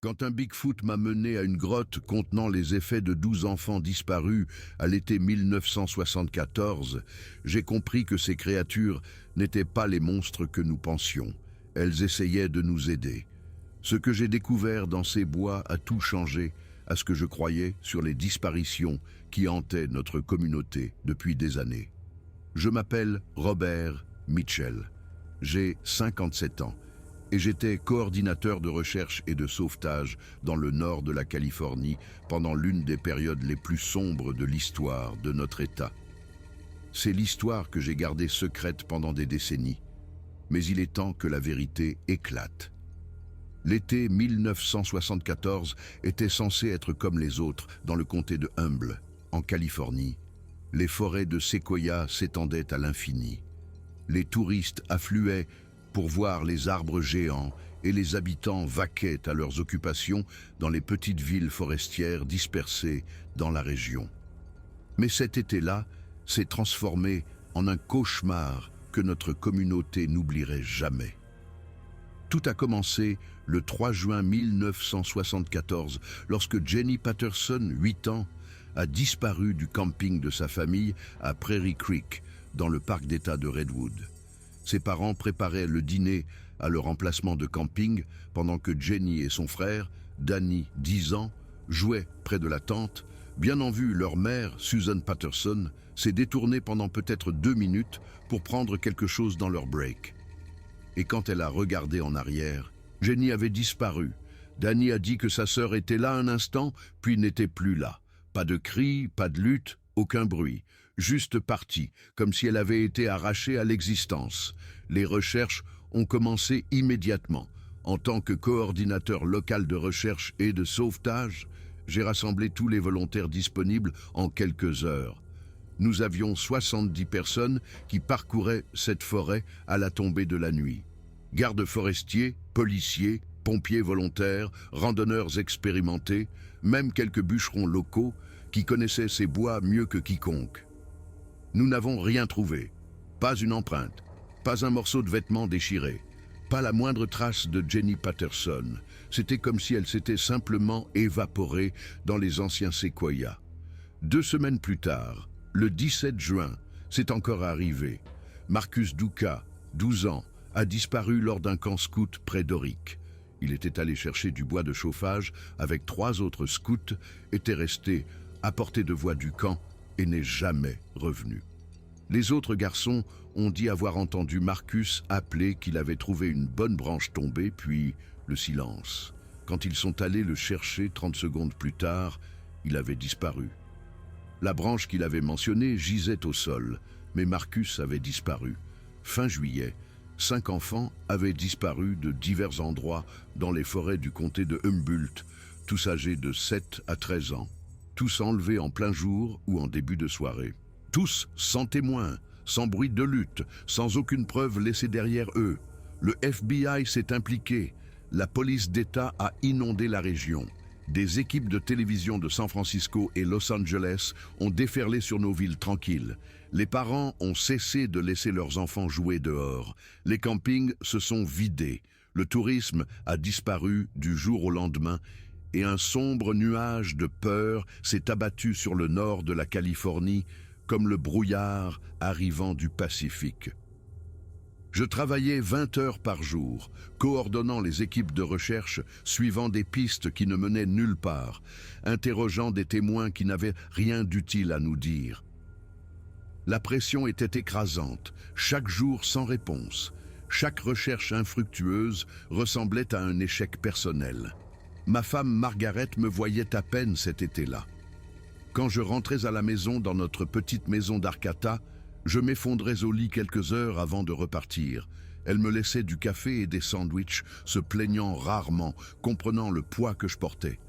Quand un Bigfoot m'a mené à une grotte contenant les effets de 12 enfants disparus à l'été 1974, j'ai compris que ces créatures n'étaient pas les monstres que nous pensions. Elles essayaient de nous aider. Ce que j'ai découvert dans ces bois a tout changé à ce que je croyais sur les disparitions qui hantaient notre communauté depuis des années. Je m'appelle Robert Mitchell. J'ai 57 ans. Et j'étais coordinateur de recherche et de sauvetage dans le nord de la Californie pendant l'une des périodes les plus sombres de l'histoire de notre État. C'est l'histoire que j'ai gardée secrète pendant des décennies, mais il est temps que la vérité éclate. L'été 1974 était censé être comme les autres dans le comté de Humble, en Californie. Les forêts de séquoias s'étendaient à l'infini. Les touristes affluaient pour voir les arbres géants et les habitants vaquaient à leurs occupations dans les petites villes forestières dispersées dans la région. Mais cet été-là s'est transformé en un cauchemar que notre communauté n'oublierait jamais. Tout a commencé le 3 juin 1974 lorsque Jenny Patterson, 8 ans, a disparu du camping de sa famille à Prairie Creek, dans le parc d'État de Redwood. Ses parents préparaient le dîner à leur emplacement de camping pendant que Jenny et son frère, Danny, 10 ans, jouaient près de la tente. Bien en vue, leur mère, Susan Patterson, s'est détournée pendant peut-être 2 minutes pour prendre quelque chose dans leur break. Et quand elle a regardé en arrière, Jenny avait disparu. Danny a dit que sa sœur était là un instant, puis n'était plus là. Pas de cris, pas de lutte, aucun bruit. Juste partie, comme si elle avait été arrachée à l'existence. Les recherches ont commencé immédiatement. En tant que coordinateur local de recherche et de sauvetage, j'ai rassemblé tous les volontaires disponibles en quelques heures. Nous avions 70 personnes qui parcouraient cette forêt à la tombée de la nuit. Gardes forestiers, policiers, pompiers volontaires, randonneurs expérimentés, même quelques bûcherons locaux qui connaissaient ces bois mieux que quiconque. Nous n'avons rien trouvé. Pas une empreinte, pas un morceau de vêtement déchiré, pas la moindre trace de Jenny Patterson. C'était comme si elle s'était simplement évaporée dans les anciens séquoias. 2 semaines plus tard, le 17 juin, c'est encore arrivé. Marcus Duca, 12 ans, a disparu lors d'un camp scout près d'Oric. Il était allé chercher du bois de chauffage avec 3 autres scouts, était resté à portée de voix du camp et n'est jamais revenu. Les autres garçons ont dit avoir entendu Marcus appeler qu'il avait trouvé une bonne branche tombée, puis le silence. Quand ils sont allés le chercher 30 secondes plus tard, il avait disparu. La branche qu'il avait mentionnée gisait au sol, mais Marcus avait disparu. Fin juillet, 5 enfants avaient disparu de divers endroits dans les forêts du comté de Humboldt, tous âgés de 7 à 13 ans. Tous enlevés en plein jour ou en début de soirée. Tous sans témoin, sans bruit de lutte, sans aucune preuve laissée derrière eux. Le FBI s'est impliqué. La police d'État a inondé la région. Des équipes de télévision de San Francisco et Los Angeles ont déferlé sur nos villes tranquilles. Les parents ont cessé de laisser leurs enfants jouer dehors. Les campings se sont vidés. Le tourisme a disparu du jour au lendemain et un sombre nuage de peur s'est abattu sur le nord de la Californie comme le brouillard arrivant du Pacifique. Je travaillais 20 heures par jour, coordonnant les équipes de recherche, suivant des pistes qui ne menaient nulle part, interrogeant des témoins qui n'avaient rien d'utile à nous dire. La pression était écrasante, chaque jour sans réponse. Chaque recherche infructueuse ressemblait à un échec personnel. Ma femme Margaret me voyait à peine cet été-là. Quand je rentrais à la maison dans notre petite maison d'Arcata, je m'effondrais au lit quelques heures avant de repartir. Elle me laissait du café et des sandwichs, se plaignant rarement, comprenant le poids que je portais.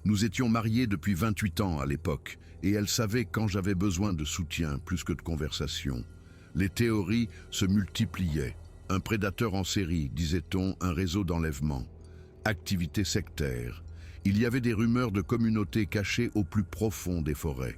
Nous étions mariés depuis 28 ans à l'époque, et elle savait quand j'avais besoin de soutien plus que de conversation. Les théories se multipliaient. Un prédateur en série, disait-on, un réseau d'enlèvement. Activité sectaire. Il y avait des rumeurs de communautés cachées au plus profond des forêts.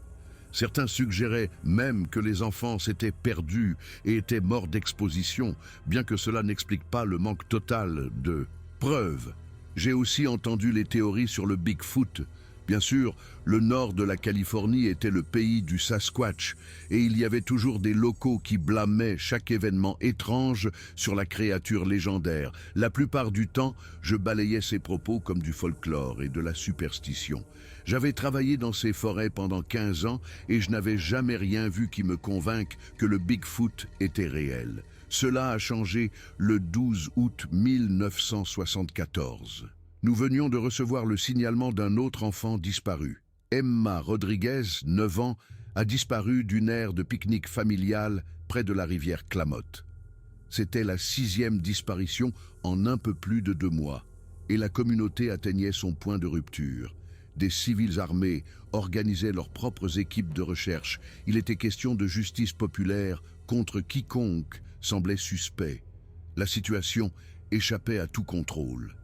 Certains suggéraient même que les enfants s'étaient perdus et étaient morts d'exposition, bien que cela n'explique pas le manque total de preuves. J'ai aussi entendu les théories sur le Bigfoot. Bien sûr, le nord de la Californie était le pays du Sasquatch, et il y avait toujours des locaux qui blâmaient chaque événement étrange sur la créature légendaire. La plupart du temps, je balayais ces propos comme du folklore et de la superstition. J'avais travaillé dans ces forêts pendant 15 ans et je n'avais jamais rien vu qui me convainque que le Bigfoot était réel. Cela a changé le 12 août 1974. Nous venions de recevoir le signalement d'un autre enfant disparu. Emma Rodriguez, 9 ans, a disparu d'une aire de pique-nique familiale près de la rivière Klamath. C'était la 6e disparition en un peu plus de 2 mois, et la communauté atteignait son point de rupture. Des civils armés organisaient leurs propres équipes de recherche. Il était question de justice populaire contre quiconque semblait suspect. La situation échappait à tout contrôle.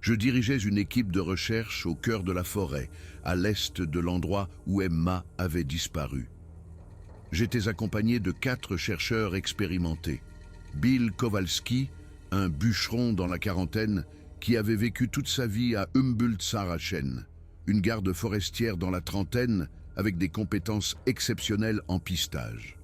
Je dirigeais une équipe de recherche au cœur de la forêt, à l'est de l'endroit où Emma avait disparu. J'étais accompagné de 4 chercheurs expérimentés. Bill Kowalski, un bûcheron dans la quarantaine, qui avait vécu toute sa vie à Humboldt-Sarachen, une garde forestière dans la trentaine avec des compétences exceptionnelles en pistage.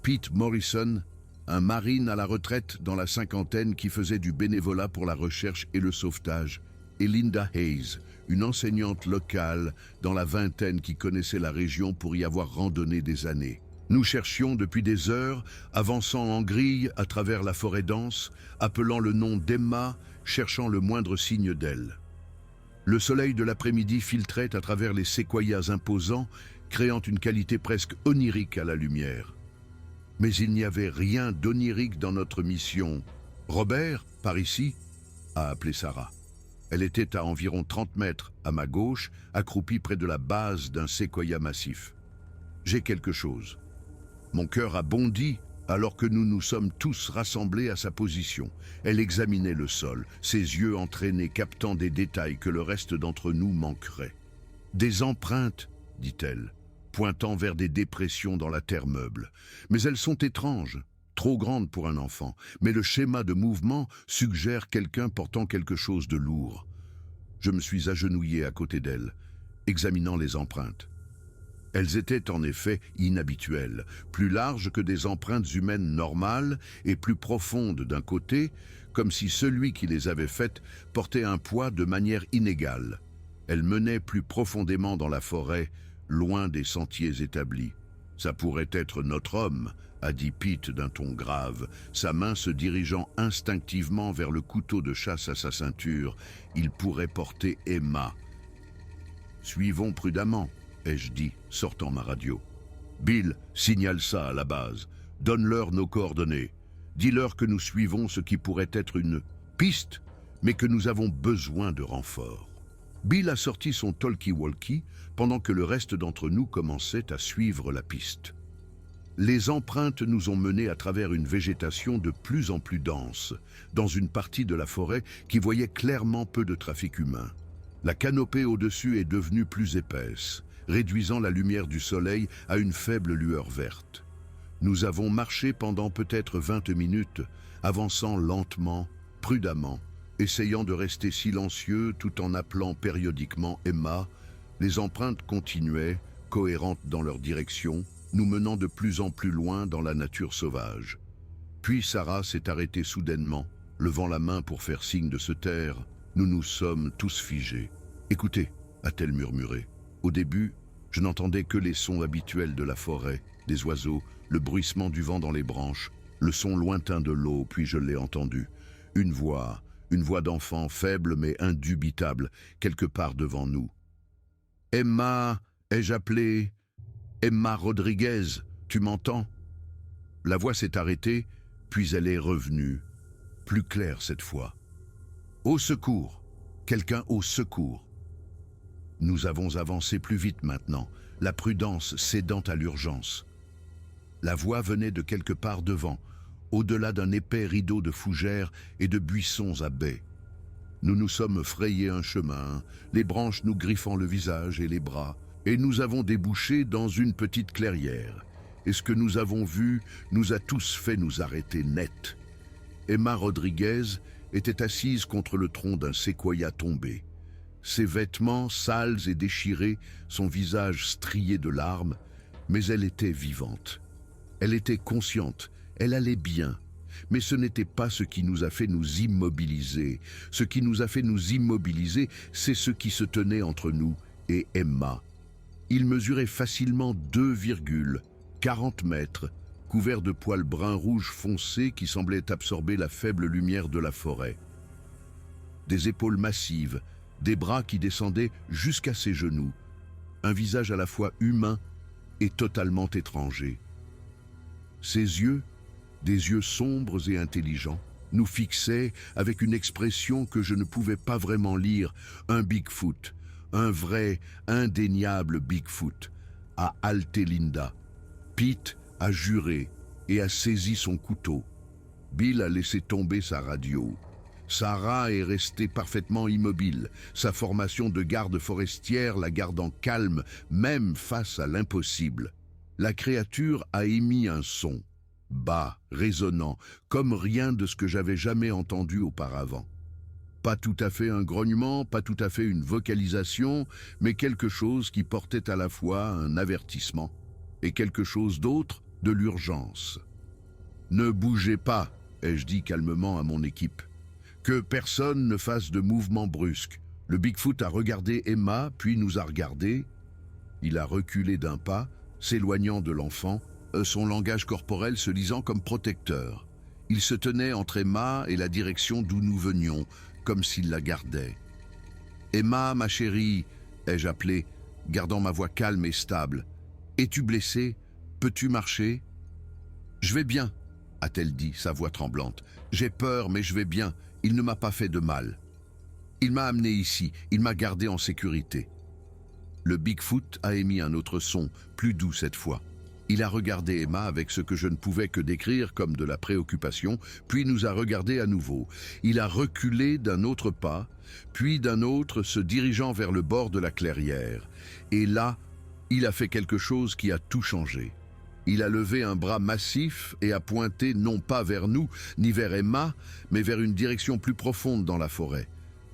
Pete Morrison, un marine à la retraite dans la cinquantaine qui faisait du bénévolat pour la recherche et le sauvetage, et Linda Hayes, une enseignante locale dans la vingtaine qui connaissait la région pour y avoir randonné des années. Nous cherchions depuis des heures, avançant en grille à travers la forêt dense, appelant le nom d'Emma, cherchant le moindre signe d'elle. Le soleil de l'après-midi filtrait à travers les séquoias imposants, créant une qualité presque onirique à la lumière. Mais il n'y avait rien d'onirique dans notre mission. « Robert, par ici ?» a appelé Sarah. Elle était à environ 30 mètres à ma gauche, accroupie près de la base d'un séquoia massif. « J'ai quelque chose. » Mon cœur a bondi alors que nous nous sommes tous rassemblés à sa position. Elle examinait le sol, ses yeux entraînés captant des détails que le reste d'entre nous manquerait. « Des empreintes, dit-elle, pointant vers des dépressions dans la terre meuble. Mais elles sont étranges, trop grandes pour un enfant, mais le schéma de mouvement suggère quelqu'un portant quelque chose de lourd. Je me suis agenouillé à côté d'elle, examinant les empreintes. Elles étaient en effet inhabituelles, plus larges que des empreintes humaines normales et plus profondes d'un côté, comme si celui qui les avait faites portait un poids de manière inégale. Elles menaient plus profondément dans la forêt, loin des sentiers établis. « Ça pourrait être notre homme », a dit Pete d'un ton grave, sa main se dirigeant instinctivement vers le couteau de chasse à sa ceinture. Il pourrait porter Emma. « Suivons prudemment », ai-je dit, sortant ma radio. « Bill, signale ça à la base. Donne-leur nos coordonnées. Dis-leur que nous suivons ce qui pourrait être une piste, mais que nous avons besoin de renforts. » Bill a sorti son talkie-walkie pendant que le reste d'entre nous commençait à suivre la piste. Les empreintes nous ont menés à travers une végétation de plus en plus dense, dans une partie de la forêt qui voyait clairement peu de trafic humain. La canopée au-dessus est devenue plus épaisse, réduisant la lumière du soleil à une faible lueur verte. Nous avons marché pendant peut-être 20 minutes, avançant lentement, prudemment, essayant de rester silencieux tout en appelant périodiquement Emma. Les empreintes continuaient, cohérentes dans leur direction, nous menant de plus en plus loin dans la nature sauvage. Puis Sarah s'est arrêtée soudainement, levant la main pour faire signe de se taire. Nous nous sommes tous figés. « Écoutez », a-t-elle murmuré. Au début, je n'entendais que les sons habituels de la forêt, des oiseaux, le bruissement du vent dans les branches, le son lointain de l'eau, puis je l'ai entendu. Une voix d'enfant faible mais indubitable, quelque part devant nous. « Emma, ai-je appelé ? Emma Rodriguez, tu m'entends ?» La voix s'est arrêtée, puis elle est revenue, plus claire cette fois. « Au secours ! Quelqu'un au secours !» Nous avons avancé plus vite maintenant, la prudence cédant à l'urgence. La voix venait de quelque part devant, au-delà d'un épais rideau de fougères et de buissons à baies. Nous nous sommes frayés un chemin, les branches nous griffant le visage et les bras, et nous avons débouché dans une petite clairière. Et ce que nous avons vu nous a tous fait nous arrêter net. Emma Rodriguez était assise contre le tronc d'un séquoia tombé. Ses vêtements sales et déchirés, son visage strié de larmes, mais elle était vivante. Elle était consciente, elle allait bien. Mais ce n'était pas ce qui nous a fait nous immobiliser. Ce qui nous a fait nous immobiliser, c'est ce qui se tenait entre nous et Emma. Il mesurait facilement 2,40 mètres, couvert de poils brun-rouge foncé qui semblaient absorber la faible lumière de la forêt. Des épaules massives, des bras qui descendaient jusqu'à ses genoux, un visage à la fois humain et totalement étranger. Ses yeux, des yeux sombres et intelligents, nous fixaient avec une expression que je ne pouvais pas vraiment lire, un Bigfoot, un vrai, indéniable Bigfoot, a halté Linda. Pete a juré et a saisi son couteau. Bill a laissé tomber sa radio. Sarah est restée parfaitement immobile, sa formation de garde forestière la gardant calme, même face à l'impossible. La créature a émis un son, bas, résonnant, comme rien de ce que j'avais jamais entendu auparavant. Pas tout à fait un grognement, pas tout à fait une vocalisation, mais quelque chose qui portait à la fois un avertissement et quelque chose d'autre, de l'urgence. « Ne bougez pas », ai-je dit calmement à mon équipe. « Que personne ne fasse de mouvement brusque. » Le Bigfoot a regardé Emma, puis nous a regardés. Il a reculé d'un pas, s'éloignant de l'enfant, son langage corporel se lisant comme protecteur. Il se tenait entre Emma et la direction d'où nous venions, comme s'il la gardait. « Emma, ma chérie », ai-je appelé, gardant ma voix calme et stable. « Es-tu blessée? Peux-tu marcher ?»« Je vais bien », a-t-elle dit, sa voix tremblante. « J'ai peur, mais je vais bien. Il ne m'a pas fait de mal. Il m'a amené ici, il m'a gardé en sécurité. » Le Bigfoot a émis un autre son, plus doux cette fois. Il a regardé Emma avec ce que je ne pouvais que décrire comme de la préoccupation, puis nous a regardé à nouveau. Il a reculé d'un autre pas, puis d'un autre, se dirigeant vers le bord de la clairière. Et là, il a fait quelque chose qui a tout changé. Il a levé un bras massif et a pointé non pas vers nous, ni vers Emma, mais vers une direction plus profonde dans la forêt.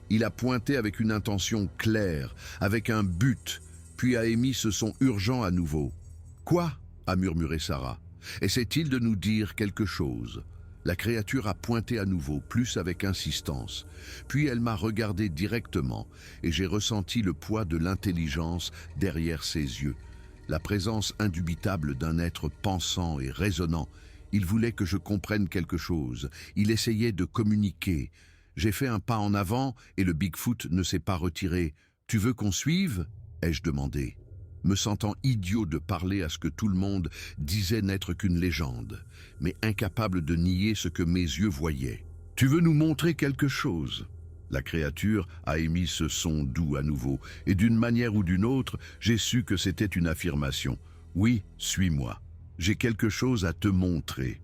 Il a pointé avec une intention claire, avec un but, puis a émis ce son urgent à nouveau. « Quoi ?» a murmuré Sarah. « Essaie-t-il de nous dire quelque chose ?» La créature a pointé à nouveau, plus avec insistance. Puis elle m'a regardé directement et j'ai ressenti le poids de l'intelligence derrière ses yeux. La présence indubitable d'un être pensant et raisonnant. Il voulait que je comprenne quelque chose. Il essayait de communiquer. J'ai fait un pas en avant et le Bigfoot ne s'est pas retiré. « Tu veux qu'on suive ?» ai-je demandé, me sentant idiot de parler à ce que tout le monde disait n'être qu'une légende, mais incapable de nier ce que mes yeux voyaient. « Tu veux nous montrer quelque chose ?» La créature a émis ce son doux à nouveau, et d'une manière ou d'une autre, j'ai su que c'était une affirmation. « Oui, suis-moi. J'ai quelque chose à te montrer. »«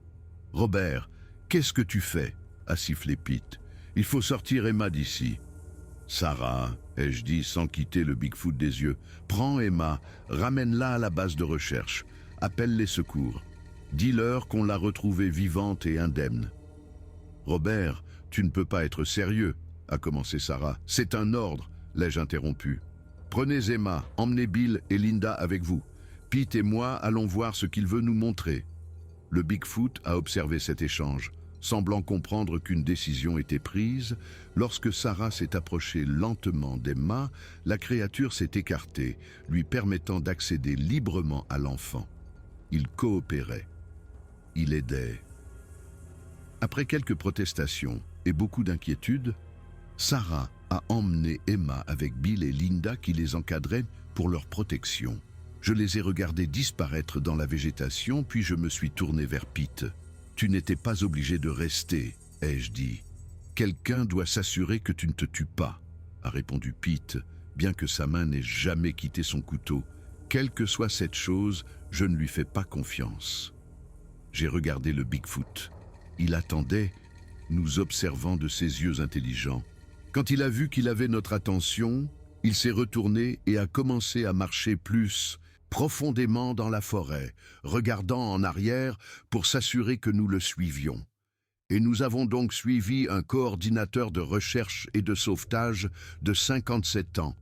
Robert, qu'est-ce que tu fais ?» a sifflé Pete. « Il faut sortir Emma d'ici. »« Sarah, » ai-je dit sans quitter le Bigfoot des yeux, « prends Emma, ramène-la à la base de recherche. Appelle les secours. Dis-leur qu'on l'a retrouvée vivante et indemne. »« Robert, tu ne peux pas être sérieux, » a commencé Sarah. « C'est un ordre, l'ai-je interrompu. Prenez Emma, emmenez Bill et Linda avec vous. Pete et moi allons voir ce qu'il veut nous montrer. » Le Bigfoot a observé cet échange, semblant comprendre qu'une décision était prise. Lorsque Sarah s'est approchée lentement d'Emma, la créature s'est écartée, lui permettant d'accéder librement à l'enfant. Il coopérait. Il aidait. Après quelques protestations et beaucoup d'inquiétudes, Sarah a emmené Emma avec Bill et Linda qui les encadraient pour leur protection. Je les ai regardés disparaître dans la végétation, puis je me suis tourné vers Pete. « Tu n'étais pas obligé de rester, ai-je dit. « Quelqu'un doit s'assurer que tu ne te tues pas, » a répondu Pete, bien que sa main n'ait jamais quitté son couteau. Quelle que soit cette chose, je ne lui fais pas confiance. J'ai regardé le Bigfoot. Il attendait, nous observant de ses yeux intelligents. Quand il a vu qu'il avait notre attention, il s'est retourné et a commencé à marcher plus profondément dans la forêt, regardant en arrière pour s'assurer que nous le suivions. Et nous avons donc suivi un coordinateur de recherche et de sauvetage de 57 ans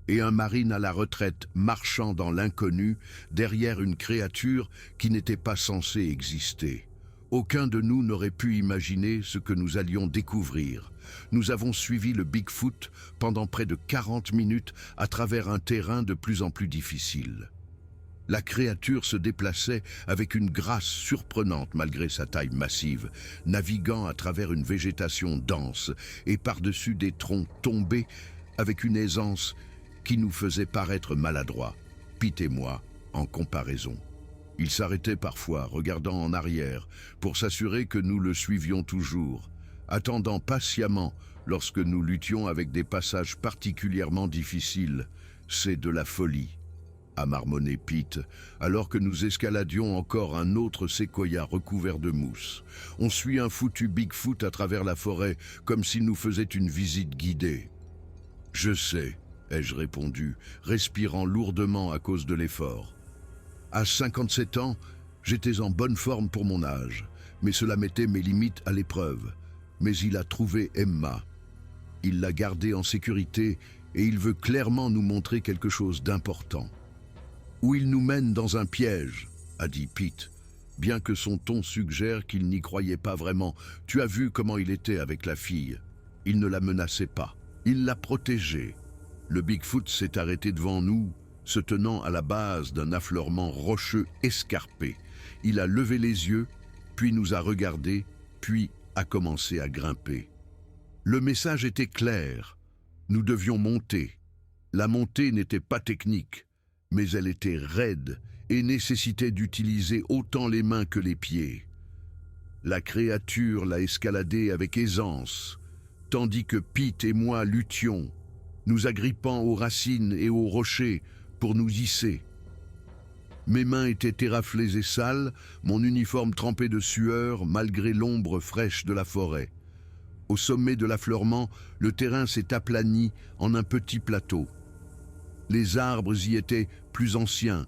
et un marine à la retraite marchant dans l'inconnu derrière une créature qui n'était pas censée exister. Aucun de nous n'aurait pu imaginer ce que nous allions découvrir. Nous avons suivi le Bigfoot pendant près de 40 minutes à travers un terrain de plus en plus difficile. La créature se déplaçait avec une grâce surprenante malgré sa taille massive, naviguant à travers une végétation dense et par-dessus des troncs tombés avec une aisance qui nous faisait paraître maladroits, Pete et moi, en comparaison. Il s'arrêtait parfois, regardant en arrière, pour s'assurer que nous le suivions toujours, attendant patiemment lorsque nous luttions avec des passages particulièrement difficiles. C'est de la folie, a marmonné Pete, alors que nous escaladions encore un autre séquoia recouvert de mousse. On suit un foutu Bigfoot à travers la forêt, comme s'il nous faisait une visite guidée. Je sais, ai-je répondu, respirant lourdement à cause de l'effort. À 57 ans, j'étais en bonne forme pour mon âge, mais cela mettait mes limites à l'épreuve. Mais il a trouvé Emma. Il l'a gardée en sécurité et il veut clairement nous montrer quelque chose d'important. Ou il nous mène dans un piège, a dit Pete, bien que son ton suggère qu'il n'y croyait pas vraiment. Tu as vu comment il était avec la fille. Il ne la menaçait pas, il l'a protégée. Le Bigfoot s'est arrêté devant nous, se tenant à la base d'un affleurement rocheux escarpé. Il a levé les yeux, puis nous a regardés, puis a commencé à grimper. Le message était clair. Nous devions monter. La montée n'était pas technique, mais elle était raide et nécessitait d'utiliser autant les mains que les pieds. La créature l'a escaladée avec aisance, tandis que Pete et moi luttions, nous agrippant aux racines et aux rochers pour nous hisser. Mes mains étaient éraflées et sales, mon uniforme trempé de sueur malgré l'ombre fraîche de la forêt. Au sommet de l'affleurement, le terrain s'est aplani en un petit plateau. Les arbres y étaient plus anciens,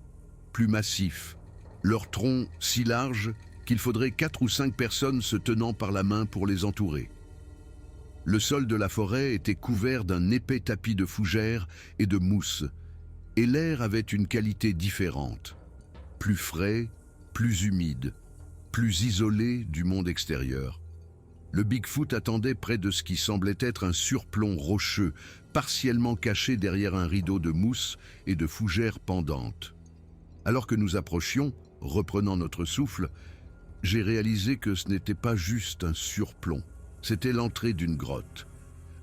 plus massifs, leurs troncs si larges qu'il faudrait 4 ou 5 personnes se tenant par la main pour les entourer. Le sol de la forêt était couvert d'un épais tapis de fougères et de mousse, et l'air avait une qualité différente, plus frais, plus humide, plus isolé du monde extérieur. Le Bigfoot attendait près de ce qui semblait être un surplomb rocheux, partiellement caché derrière un rideau de mousse et de fougères pendantes. Alors que nous approchions, reprenant notre souffle, j'ai réalisé que ce n'était pas juste un surplomb. C'était l'entrée d'une grotte.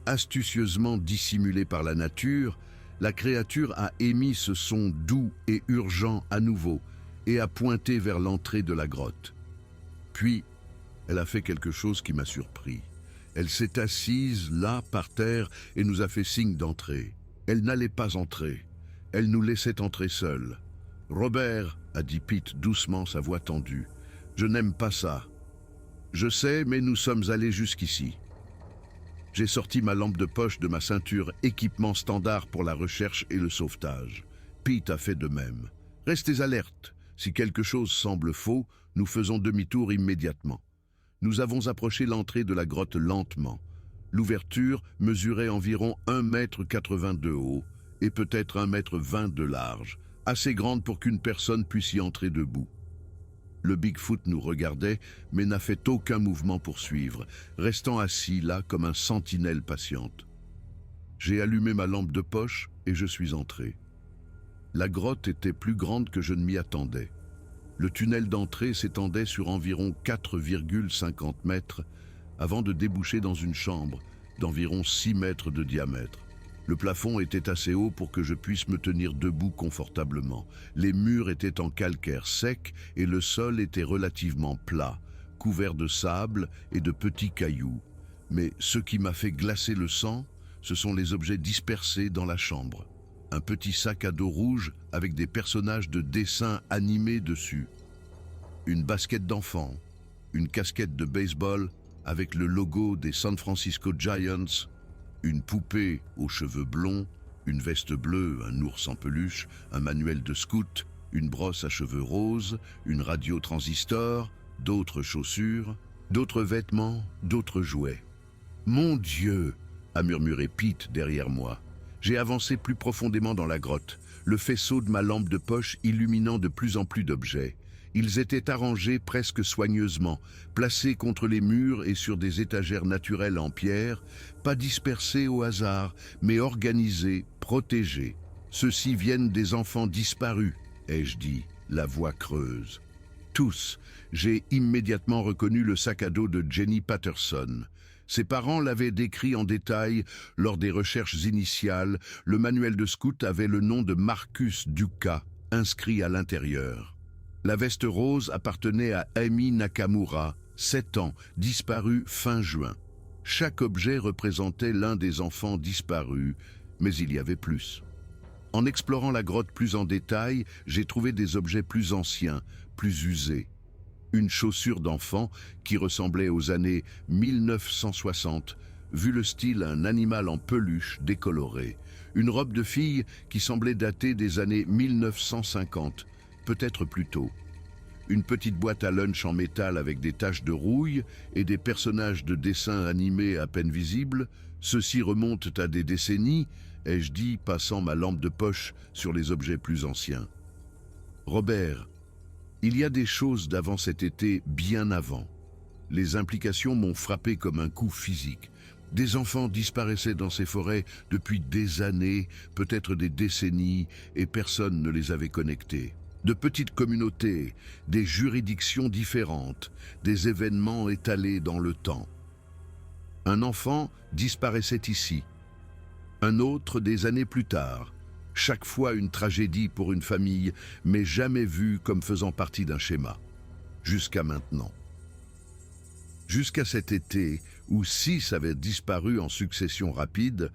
Astucieusement dissimulée par la nature, la créature a émis ce son doux et urgent à nouveau et a pointé vers l'entrée de la grotte. Puis, elle a fait quelque chose qui m'a surpris. Elle s'est assise là, par terre, et nous a fait signe d'entrer. Elle n'allait pas entrer. Elle nous laissait entrer seuls. « Robert, a dit Pete doucement, sa voix tendue, je n'aime pas ça. Je sais, mais nous sommes allés jusqu'ici. » J'ai sorti ma lampe de poche de ma ceinture, équipement standard pour la recherche et le sauvetage. Pete a fait de même. Restez alertes. Si quelque chose semble faux, nous faisons demi-tour immédiatement. Nous avons approché l'entrée de la grotte lentement. L'ouverture mesurait environ 1,80 m de haut et peut-être 1,20 m de large, assez grande pour qu'une personne puisse y entrer debout. Le Bigfoot nous regardait, mais n'a fait aucun mouvement pour suivre, restant assis là comme un sentinelle patiente. J'ai allumé ma lampe de poche et je suis entré. La grotte était plus grande que je ne m'y attendais. Le tunnel d'entrée s'étendait sur environ 4,50 mètres avant de déboucher dans une chambre d'environ 6 mètres de diamètre. Le plafond était assez haut pour que je puisse me tenir debout confortablement. Les murs étaient en calcaire sec et le sol était relativement plat, couvert de sable et de petits cailloux. Mais ce qui m'a fait glacer le sang, ce sont les objets dispersés dans la chambre. Un petit sac à dos rouge avec des personnages de dessins animés dessus. Une basket d'enfant, une casquette de baseball avec le logo des San Francisco Giants, une poupée aux cheveux blonds, une veste bleue, un ours en peluche, un manuel de scout, une brosse à cheveux roses, une radio transistor, d'autres chaussures. D'autres vêtements, d'autres jouets. « Mon Dieu !» a murmuré Pete derrière moi. J'ai avancé plus profondément dans la grotte, le faisceau de ma lampe de poche illuminant de plus en plus d'objets. Ils étaient arrangés presque soigneusement, placés contre les murs et sur des étagères naturelles en pierre, pas dispersés au hasard, mais organisés, protégés. Ceux-ci viennent des enfants disparus, ai-je dit, la voix creuse. Tous, j'ai immédiatement reconnu le sac à dos de Jenny Patterson. Ses parents l'avaient décrit en détail lors des recherches initiales. Le manuel de scout avait le nom de Marcus Duca inscrit à l'intérieur. La veste rose appartenait à Amy Nakamura, 7 ans, disparue fin juin. Chaque objet représentait l'un des enfants disparus, mais il y avait plus. En explorant la grotte plus en détail, j'ai trouvé des objets plus anciens, plus usés. Une chaussure d'enfant qui ressemblait aux années 1960, vu le style un animal en peluche décoloré. Une robe de fille qui semblait dater des années 1950, peut-être plus tôt. Une petite boîte à lunch en métal avec des taches de rouille et des personnages de dessins animés à peine visibles. Ceux-ci remontent à des décennies, ai-je dit, passant ma lampe de poche sur les objets plus anciens. Robert, il y a des choses d'avant cet été, bien avant. Les implications m'ont frappé comme un coup physique. Des enfants disparaissaient dans ces forêts depuis des années, peut-être des décennies, et personne ne les avait connectés. De petites communautés, des juridictions différentes, des événements étalés dans le temps. Un enfant disparaissait ici, un autre des années plus tard. Chaque fois une tragédie pour une famille, mais jamais vue comme faisant partie d'un schéma. Jusqu'à maintenant. Jusqu'à cet été, où 6 avaient disparu en succession rapide,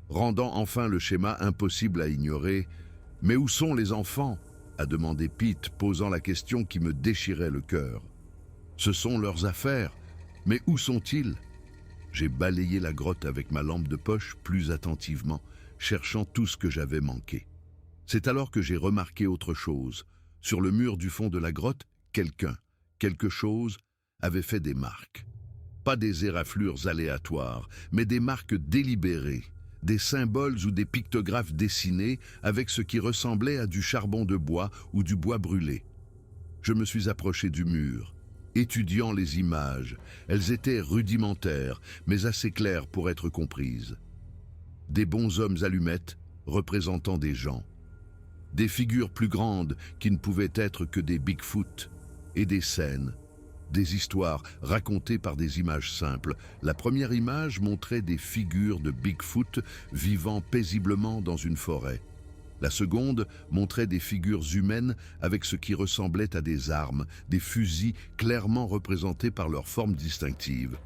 rendant enfin le schéma impossible à ignorer. « Mais où sont les enfants ?» a demandé Pete, posant la question qui me déchirait le cœur. « Ce sont leurs affaires, mais où sont-ils » J'ai balayé la grotte avec ma lampe de poche plus attentivement, cherchant tout ce que j'avais manqué. C'est alors que j'ai remarqué autre chose. Sur le mur du fond de la grotte, quelque chose, avait fait des marques. Pas des éraflures aléatoires, mais des marques délibérées, des symboles ou des pictographes dessinés avec ce qui ressemblait à du charbon de bois ou du bois brûlé. Je me suis approché du mur, étudiant les images. Elles étaient rudimentaires, mais assez claires pour être comprises. Des bonshommes allumettes représentant des gens. Des figures plus grandes qui ne pouvaient être que des Bigfoot, et des scènes, des histoires racontées par des images simples. La première image montrait des figures de Bigfoot vivant paisiblement dans une forêt. La seconde montrait des figures humaines avec ce qui ressemblait à des armes, des fusils clairement représentés par leur forme distinctive.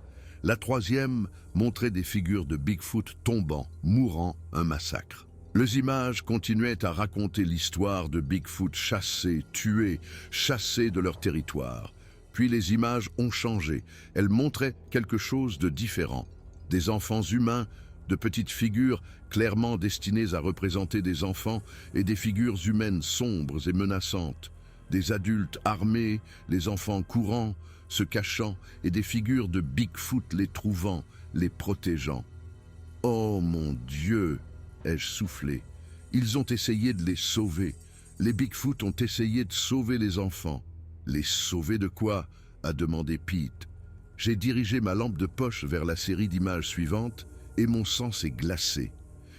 La troisième montrait des figures de Bigfoot tombant, mourant, un massacre. Les images continuaient à raconter l'histoire de Bigfoot chassés, tués, chassés de leur territoire. Puis les images ont changé. Elles montraient quelque chose de différent. Des enfants humains, de petites figures clairement destinées à représenter des enfants et des figures humaines sombres et menaçantes. Des adultes armés, les enfants courant, se cachant, et des figures de Bigfoot les trouvant, les protégeant. « Oh mon Dieu !» ai-je soufflé. « Ils ont essayé de les sauver. Les Bigfoot ont essayé de sauver les enfants. » « Les sauver de quoi ?» a demandé Pete. J'ai dirigé ma lampe de poche vers la série d'images suivantes et mon sang s'est glacé.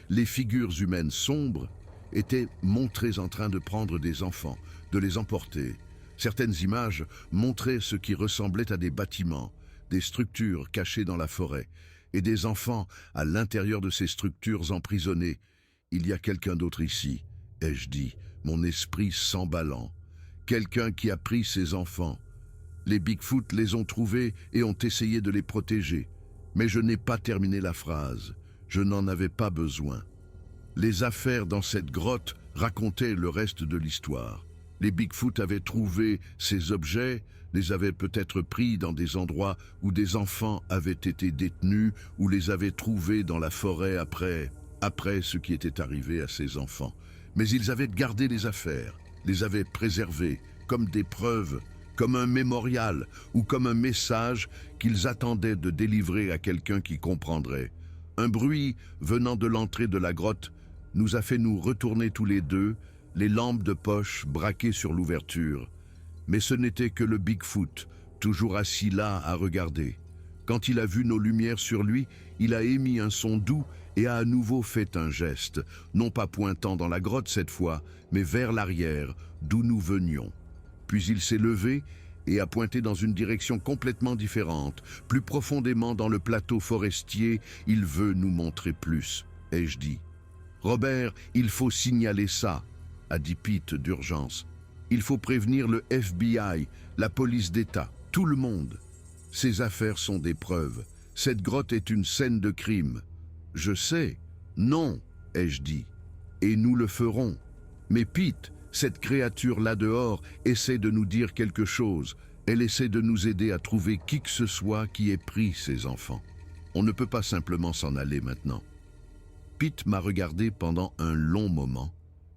Les figures humaines sombres étaient montrées en train de prendre des enfants, de les emporter. Certaines images montraient ce qui ressemblait à des bâtiments, des structures cachées dans la forêt, et des enfants à l'intérieur de ces structures emprisonnés. « Il y a quelqu'un d'autre ici », ai-je dit, mon esprit s'emballant. Quelqu'un qui a pris ses enfants. Les Bigfoot les ont trouvés et ont essayé de les protéger. Mais je n'ai pas terminé la phrase. Je n'en avais pas besoin. Les affaires dans cette grotte racontaient le reste de l'histoire. Les Bigfoot avaient trouvé ces objets, les avaient peut-être pris dans des endroits où des enfants avaient été détenus ou les avaient trouvés dans la forêt après ce qui était arrivé à ces enfants. Mais ils avaient gardé les affaires, les avaient préservées comme des preuves comme un mémorial ou comme un message qu'ils attendaient de délivrer à quelqu'un qui comprendrait. Un bruit venant de l'entrée de la grotte nous a fait nous retourner tous les deux, les lampes de poche braquées sur l'ouverture. Mais ce n'était que le Bigfoot, toujours assis là à regarder. Quand il a vu nos lumières sur lui, il a émis un son doux et a à nouveau fait un geste, non pas pointant dans la grotte cette fois, mais vers l'arrière, d'où nous venions. Puis il s'est levé et a pointé dans une direction complètement différente. Plus profondément dans le plateau forestier, il veut nous montrer plus, ai-je dit. Robert, il faut signaler ça, a dit Pete d'urgence. Il faut prévenir le FBI, la police d'État, tout le monde. Ces affaires sont des preuves. Cette grotte est une scène de crime. Je sais. Non, ai-je dit. Et nous le ferons. Mais Pete, cette créature là dehors essaie de nous dire quelque chose. Elle essaie de nous aider à trouver qui que ce soit qui ait pris ces enfants. On ne peut pas simplement s'en aller maintenant. Pete m'a regardé pendant un long moment,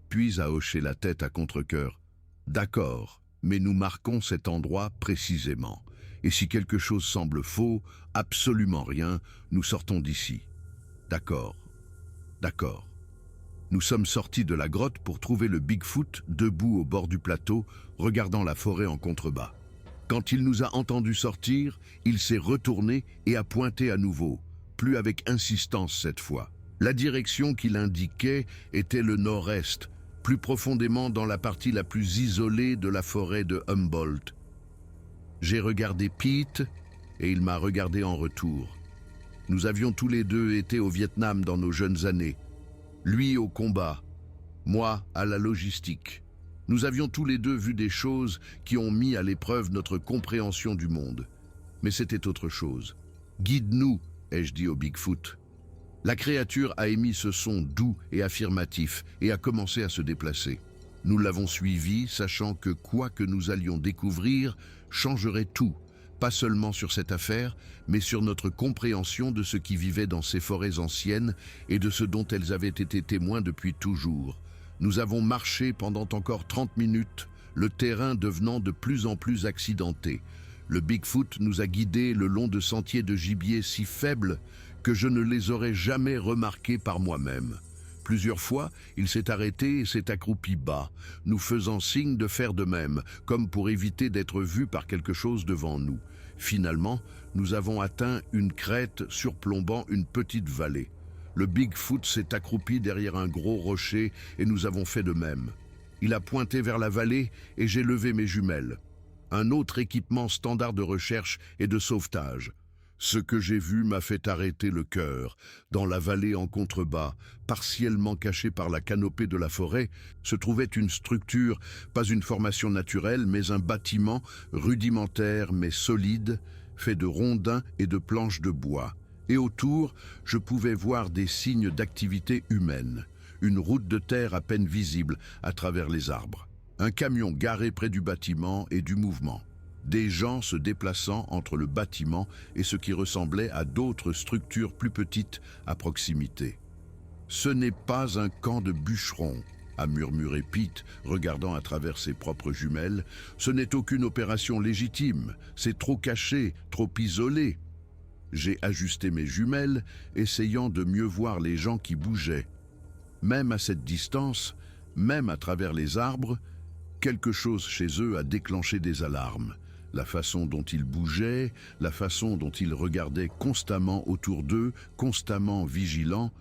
puis a hoché la tête à contre-cœur. D'accord, mais nous marquons cet endroit précisément. Et si quelque chose semble faux, absolument rien, nous sortons d'ici. D'accord, d'accord. Nous sommes sortis de la grotte pour trouver le Bigfoot debout au bord du plateau, regardant la forêt en contrebas. Quand il nous a entendus sortir, il s'est retourné et a pointé à nouveau, plus avec insistance cette fois. La direction qu'il indiquait était le nord-est, plus profondément dans la partie la plus isolée de la forêt de Humboldt. J'ai regardé Pete et il m'a regardé en retour. Nous avions tous les deux été au Vietnam dans nos jeunes années. Lui au combat, moi à la logistique. Nous avions tous les deux vu des choses qui ont mis à l'épreuve notre compréhension du monde. Mais c'était autre chose. Guide-nous, ai-je dit au Bigfoot. La créature a émis ce son doux et affirmatif et a commencé à se déplacer. Nous l'avons suivi, sachant que quoi que nous allions découvrir changerait tout, pas seulement sur cette affaire, mais sur notre compréhension de ce qui vivait dans ces forêts anciennes et de ce dont elles avaient été témoins depuis toujours. Nous avons marché pendant encore 30 minutes, le terrain devenant de plus en plus accidenté. Le Bigfoot nous a guidés le long de sentiers de gibier si faibles que je ne les aurais jamais remarqués par moi-même. Plusieurs fois, il s'est arrêté et s'est accroupi bas, nous faisant signe de faire de même, comme pour éviter d'être vu par quelque chose devant nous. Finalement, nous avons atteint une crête surplombant une petite vallée. Le Bigfoot s'est accroupi derrière un gros rocher et nous avons fait de même. Il a pointé vers la vallée et j'ai levé mes jumelles. Un autre équipement standard de recherche et de sauvetage. Ce que j'ai vu m'a fait arrêter le cœur. Dans la vallée en contrebas, partiellement cachée par la canopée de la forêt, se trouvait une structure, pas une formation naturelle, mais un bâtiment rudimentaire mais solide, fait de rondins et de planches de bois. Et autour, je pouvais voir des signes d'activité humaine. Une route de terre à peine visible à travers les arbres. Un camion garé près du bâtiment et du mouvement. Des gens se déplaçant entre le bâtiment et ce qui ressemblait à d'autres structures plus petites à proximité. « Ce n'est pas un camp de bûcherons », a murmuré Pete, regardant à travers ses propres jumelles. « Ce n'est aucune opération légitime, c'est trop caché, trop isolé. » J'ai ajusté mes jumelles, essayant de mieux voir les gens qui bougeaient. Même à cette distance, même à travers les arbres, quelque chose chez eux a déclenché des alarmes. La façon dont ils bougeaient, la façon dont ils regardaient constamment autour d'eux, constamment vigilants.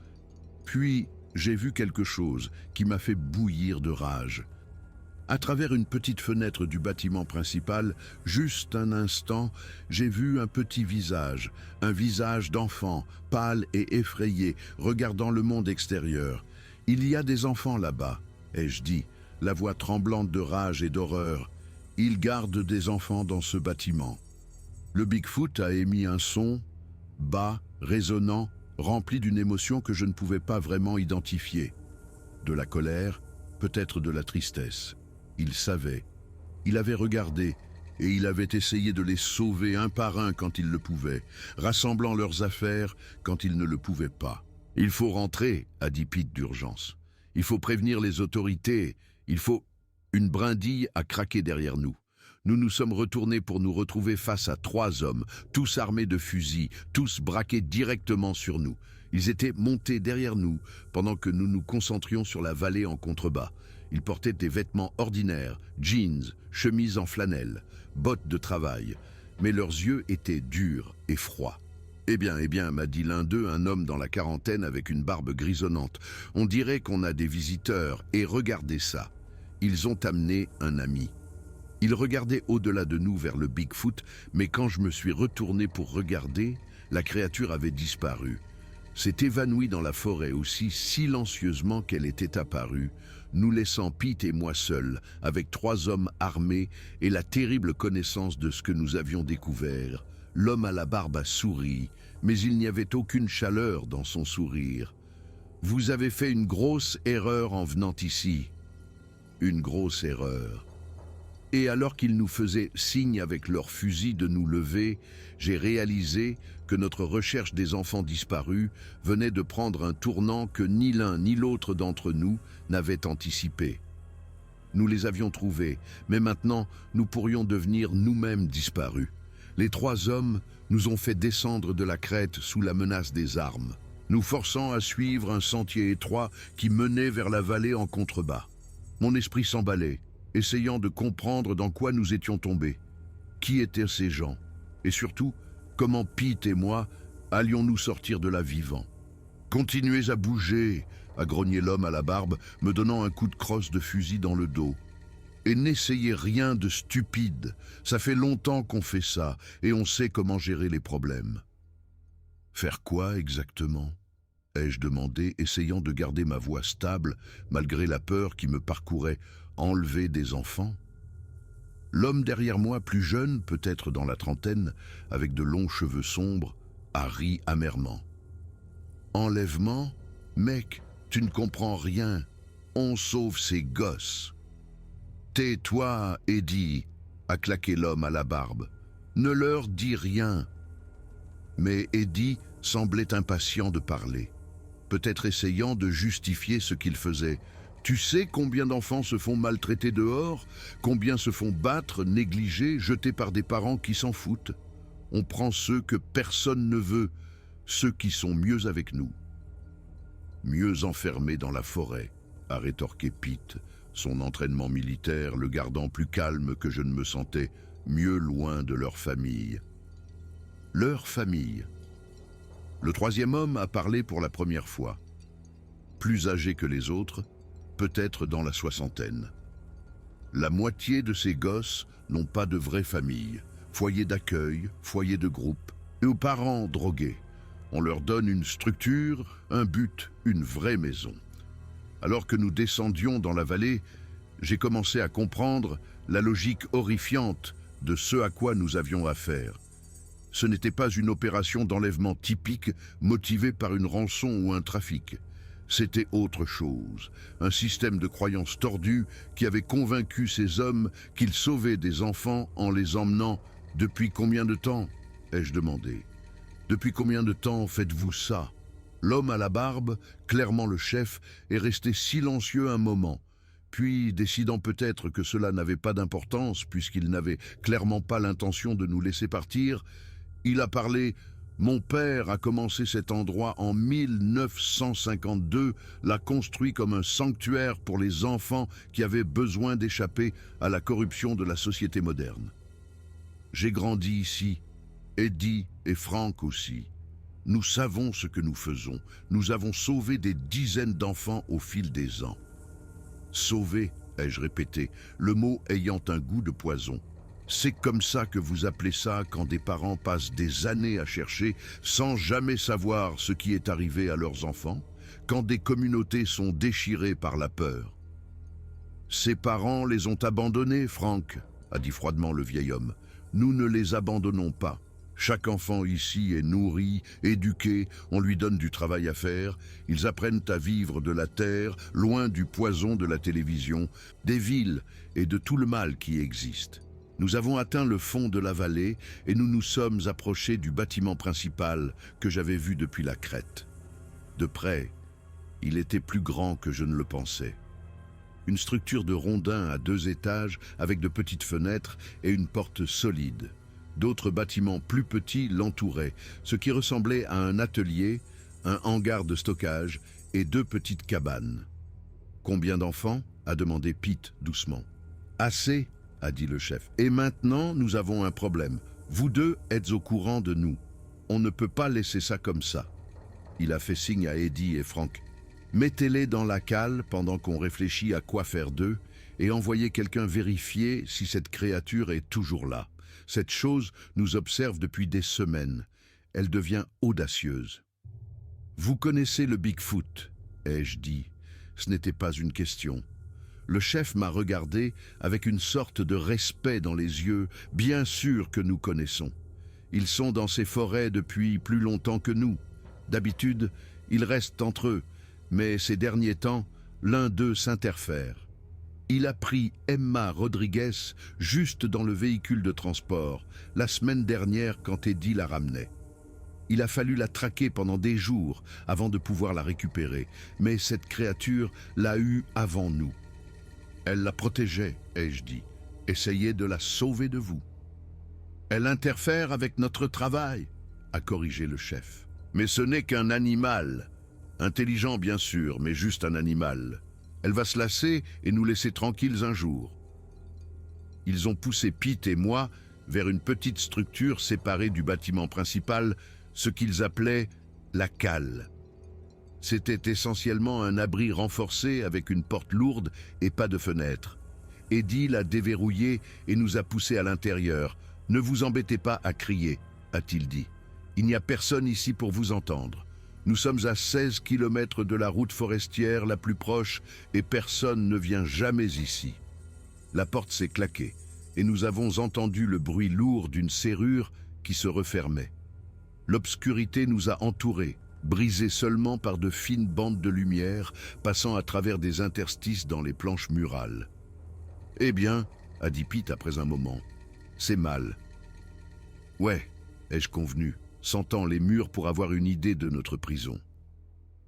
Puis, j'ai vu quelque chose qui m'a fait bouillir de rage. À travers une petite fenêtre du bâtiment principal, juste un instant, j'ai vu un petit visage, un visage d'enfant, pâle et effrayé, regardant le monde extérieur. « Il y a des enfants là-bas », ai-je dit, la voix tremblante de rage et d'horreur. « Ils gardent des enfants dans ce bâtiment. » Le Bigfoot a émis un son, bas, résonnant, rempli d'une émotion que je ne pouvais pas vraiment identifier. De la colère, peut-être de la tristesse. Il savait. Il avait regardé et il avait essayé de les sauver un par un quand il le pouvait, rassemblant leurs affaires quand il ne le pouvait pas. « Il faut rentrer », a dit Pete d'urgence. « Il faut prévenir les autorités. Il faut... » Une brindille a craqué derrière nous. Nous nous sommes retournés pour nous retrouver face à 3 hommes, tous armés de fusils, tous braqués directement sur nous. Ils étaient montés derrière nous pendant que nous nous concentrions sur la vallée en contrebas. Ils portaient des vêtements ordinaires, jeans, chemises en flanelle, bottes de travail, mais leurs yeux étaient durs et froids. Eh bien, m'a dit l'un d'eux, un homme dans la quarantaine avec une barbe grisonnante. On dirait qu'on a des visiteurs, et regardez ça. Ils ont amené un ami. Ils regardaient au-delà de nous vers le Bigfoot, mais quand je me suis retourné pour regarder, la créature avait disparu. S'est évanouie dans la forêt aussi silencieusement qu'elle était apparue, nous laissant Pete et moi seuls, avec 3 hommes armés et la terrible connaissance de ce que nous avions découvert. L'homme à la barbe a souri, mais il n'y avait aucune chaleur dans son sourire. « Vous avez fait une grosse erreur en venant ici. » Une grosse erreur. Et alors qu'ils nous faisaient signe avec leurs fusils de nous lever, j'ai réalisé que notre recherche des enfants disparus venait de prendre un tournant que ni l'un ni l'autre d'entre nous n'avait anticipé. Nous les avions trouvés, mais maintenant nous pourrions devenir nous-mêmes disparus. Les 3 hommes nous ont fait descendre de la crête sous la menace des armes, nous forçant à suivre un sentier étroit qui menait vers la vallée en contrebas. Mon esprit s'emballait, essayant de comprendre dans quoi nous étions tombés. Qui étaient ces gens? Et surtout, comment Pete et moi allions-nous sortir de là vivants? « Continuez à bouger !» a grogné l'homme à la barbe, me donnant un coup de crosse de fusil dans le dos. « Et n'essayez rien de stupide, ça fait longtemps qu'on fait ça, et on sait comment gérer les problèmes. » Faire quoi exactement? Ai-je demandé, essayant de garder ma voix stable, malgré la peur qui me parcourait. Enlever des enfants? L'homme derrière moi, plus jeune, peut-être dans la trentaine, avec de longs cheveux sombres, a ri amèrement. Enlèvement? Mec, tu ne comprends rien. On sauve ces gosses. Tais-toi, Eddie, a claqué l'homme à la barbe. Ne leur dis rien. Mais Eddie semblait impatient de parler, peut-être essayant de justifier ce qu'il faisait. Tu sais combien d'enfants se font maltraiter dehors? Combien se font battre, négligés, jetés par des parents qui s'en foutent? On prend ceux que personne ne veut, ceux qui sont mieux avec nous. Mieux enfermés dans la forêt, a rétorqué Pete, son entraînement militaire le gardant plus calme que je ne me sentais, mieux loin de leur famille. Leur famille. Le 3e homme a parlé pour la première fois. Plus âgé que les autres, peut-être dans la 60aine. La moitié de ces gosses n'ont pas de vraie famille, foyer d'accueil, foyer de groupe, et aux parents drogués. On leur donne une structure, un but, une vraie maison. Alors que nous descendions dans la vallée, j'ai commencé à comprendre la logique horrifiante de ce à quoi nous avions affaire. Ce n'était pas une opération d'enlèvement typique motivée par une rançon ou un trafic. C'était autre chose, un système de croyances tordues qui avait convaincu ces hommes qu'ils sauvaient des enfants en les emmenant. « Depuis combien de temps ?» ai-je demandé. « Depuis combien de temps faites-vous ça ?» L'homme à la barbe, clairement le chef, est resté silencieux un moment, puis, décidant peut-être que cela n'avait pas d'importance puisqu'il n'avait clairement pas l'intention de nous laisser partir, il a parlé. Mon père a commencé cet endroit en 1952, l'a construit comme un sanctuaire pour les enfants qui avaient besoin d'échapper à la corruption de la société moderne. J'ai grandi ici, Eddie et Frank aussi. Nous savons ce que nous faisons. Nous avons sauvé des dizaines d'enfants au fil des ans. Sauver, ai-je répété, le mot ayant un goût de poison. C'est comme ça que vous appelez ça quand des parents passent des années à chercher sans jamais savoir ce qui est arrivé à leurs enfants, quand des communautés sont déchirées par la peur. Ses parents les ont abandonnés, Frank, a dit froidement le vieil homme. Nous ne les abandonnons pas. Chaque enfant ici est nourri, éduqué, on lui donne du travail à faire, ils apprennent à vivre de la terre, loin du poison de la télévision, des villes et de tout le mal qui existe. Nous avons atteint le fond de la vallée et nous nous sommes approchés du bâtiment principal que j'avais vu depuis la crête. De près, il était plus grand que je ne le pensais. Une structure de rondins à 2 étages avec de petites fenêtres et une porte solide. D'autres bâtiments plus petits l'entouraient, ce qui ressemblait à un atelier, un hangar de stockage et 2 petites cabanes. « Combien d'enfants » a demandé Pete doucement. « Assez » a dit le chef. « Et maintenant, nous avons un problème. Vous deux êtes au courant de nous. On ne peut pas laisser ça comme ça. » Il a fait signe à Eddie et Frank. « Mettez-les dans la cale pendant qu'on réfléchit à quoi faire d'eux et envoyez quelqu'un vérifier si cette créature est toujours là. Cette chose nous observe depuis des semaines. Elle devient audacieuse. »« Vous connaissez le Bigfoot ?» ai-je dit. Ce n'était pas une question. Le chef m'a regardé avec une sorte de respect dans les yeux, bien sûr que nous connaissons. Ils sont dans ces forêts depuis plus longtemps que nous. D'habitude, ils restent entre eux, mais ces derniers temps, l'un d'eux s'interfère. Il a pris Emma Rodriguez juste dans le véhicule de transport, la semaine dernière quand Eddie la ramenait. Il a fallu la traquer pendant des jours avant de pouvoir la récupérer, mais cette créature l'a eue avant nous. Elle la protégeait, ai-je dit. Essayez de la sauver de vous. Elle interfère avec notre travail, a corrigé le chef. Mais ce n'est qu'un animal. Intelligent bien sûr, mais juste un animal. Elle va se lasser et nous laisser tranquilles un jour. Ils ont poussé Pete et moi vers une petite structure séparée du bâtiment principal, ce qu'ils appelaient la cale. C'était essentiellement un abri renforcé avec une porte lourde et pas de fenêtre. Eddie l'a déverrouillé et nous a poussés à l'intérieur. « Ne vous embêtez pas à crier », a-t-il dit. « Il n'y a personne ici pour vous entendre. Nous sommes à 16 kilomètres de la route forestière la plus proche et personne ne vient jamais ici. » La porte s'est claquée et nous avons entendu le bruit lourd d'une serrure qui se refermait. L'obscurité nous a entourés, brisés seulement par de fines bandes de lumière passant à travers des interstices dans les planches murales. « Eh bien, » a dit Pete après un moment, « c'est mal. »« Ouais, » ai-je convenu, sentant les murs pour avoir une idée de notre prison.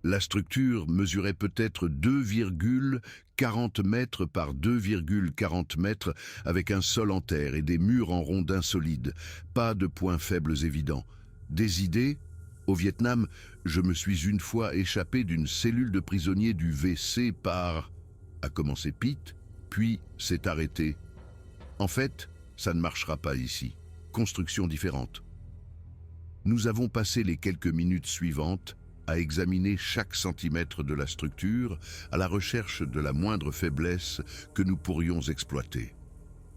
La structure mesurait peut-être 2,40 mètres par 2,40 mètres avec un sol en terre et des murs en rondins solides, pas de points faibles évidents. Des idées? Au Vietnam, je me suis une fois échappé d'une cellule de prisonniers du WC par... a commencé Pete, puis s'est arrêté. En fait, ça ne marchera pas ici. Construction différente. Nous avons passé les quelques minutes suivantes à examiner chaque centimètre de la structure à la recherche de la moindre faiblesse que nous pourrions exploiter.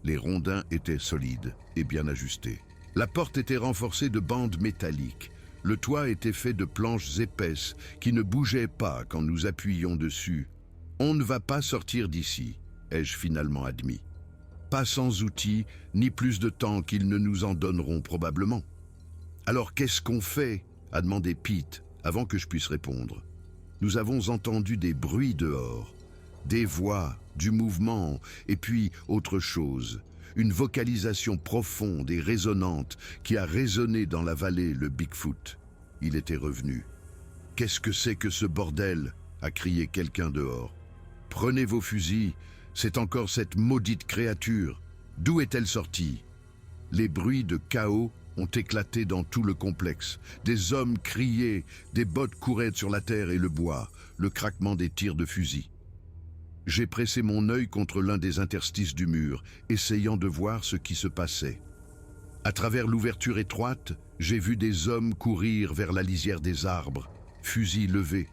Les rondins étaient solides et bien ajustés. La porte était renforcée de bandes métalliques. Le toit était fait de planches épaisses qui ne bougeaient pas quand nous appuyions dessus. « On ne va pas sortir d'ici », ai-je finalement admis. Pas sans outils, ni plus de temps qu'ils ne nous en donneront probablement. « Alors qu'est-ce qu'on fait ?» a demandé Pete, avant que je puisse répondre. Nous avons entendu des bruits dehors, des voix, du mouvement, et puis autre chose. Une vocalisation profonde et résonnante qui a résonné dans la vallée le Bigfoot. Il était revenu. « Qu'est-ce que c'est que ce bordel ?» a crié quelqu'un dehors. « Prenez vos fusils, c'est encore cette maudite créature. D'où est-elle sortie ?» Les bruits de chaos ont éclaté dans tout le complexe. Des hommes criaient, des bottes couraient sur la terre et le bois, le craquement des tirs de fusil. J'ai pressé mon œil contre l'un des interstices du mur, essayant de voir ce qui se passait. À travers l'ouverture étroite, j'ai vu des hommes courir vers la lisière des arbres, fusils levés.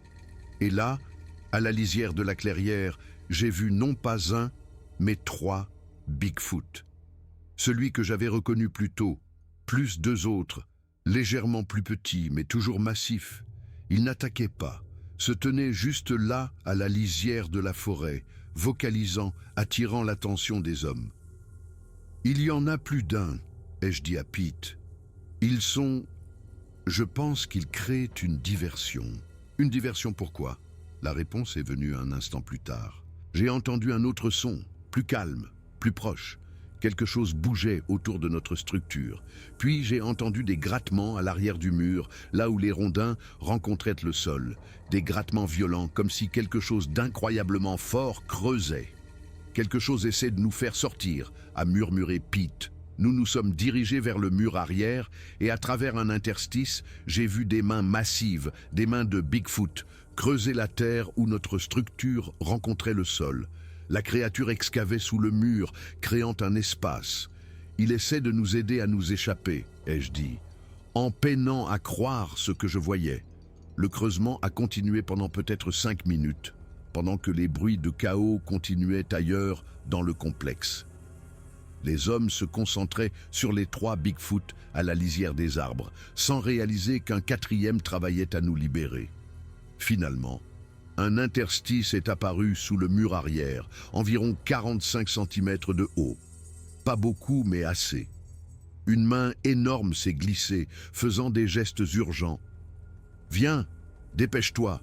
Et là, à la lisière de la clairière, j'ai vu non pas un, mais 3 Bigfoot. Celui que j'avais reconnu plus tôt, plus 2 autres, légèrement plus petits, mais toujours massifs. Ils n'attaquaient pas, se tenaient juste là, à la lisière de la forêt, vocalisant, attirant l'attention des hommes. « Il y en a plus d'un », ai-je dit à Pete. « Ils sont... Je pense qu'ils créent une diversion. » Une diversion pourquoi? La réponse est venue un instant plus tard. J'ai entendu un autre son, plus calme, plus proche. Quelque chose bougeait autour de notre structure. Puis j'ai entendu des grattements à l'arrière du mur, là où les rondins rencontraient le sol. Des grattements violents, comme si quelque chose d'incroyablement fort creusait. Quelque chose essaie de nous faire sortir, a murmuré Pete. Nous nous sommes dirigés vers le mur arrière et à travers un interstice, j'ai vu des mains massives, des mains de Bigfoot, creuser la terre où notre structure rencontrait le sol. La créature excavait sous le mur, créant un espace. Il essaie de nous aider à nous échapper, ai-je dit, en peinant à croire ce que je voyais. Le creusement a continué pendant peut-être 5 minutes, pendant que les bruits de chaos continuaient ailleurs dans le complexe. Les hommes se concentraient sur les 3 Bigfoot à la lisière des arbres, sans réaliser qu'un 4e travaillait à nous libérer. Finalement, un interstice est apparu sous le mur arrière, environ 45 cm de haut. Pas beaucoup, mais assez. Une main énorme s'est glissée, faisant des gestes urgents. « Viens, dépêche-toi !»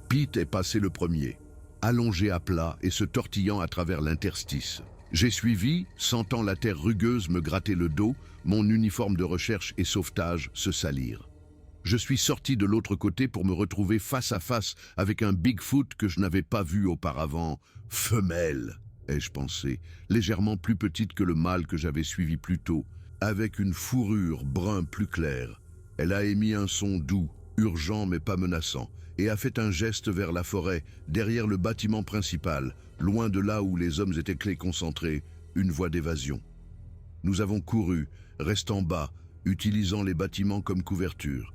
Pete est passé le premier, allongé à plat et se tortillant à travers l'interstice. J'ai suivi, sentant la terre rugueuse me gratter le dos, mon uniforme de recherche et sauvetage se salir. Je suis sorti de l'autre côté pour me retrouver face à face avec un Bigfoot que je n'avais pas vu auparavant. Femelle, ai-je pensé, légèrement plus petite que le mâle que j'avais suivi plus tôt, avec une fourrure brun plus claire. Elle a émis un son doux, urgent mais pas menaçant, et a fait un geste vers la forêt, derrière le bâtiment principal, loin de là où les hommes étaient clés concentrés, une voie d'évasion. Nous avons couru, restant bas, utilisant les bâtiments comme couverture.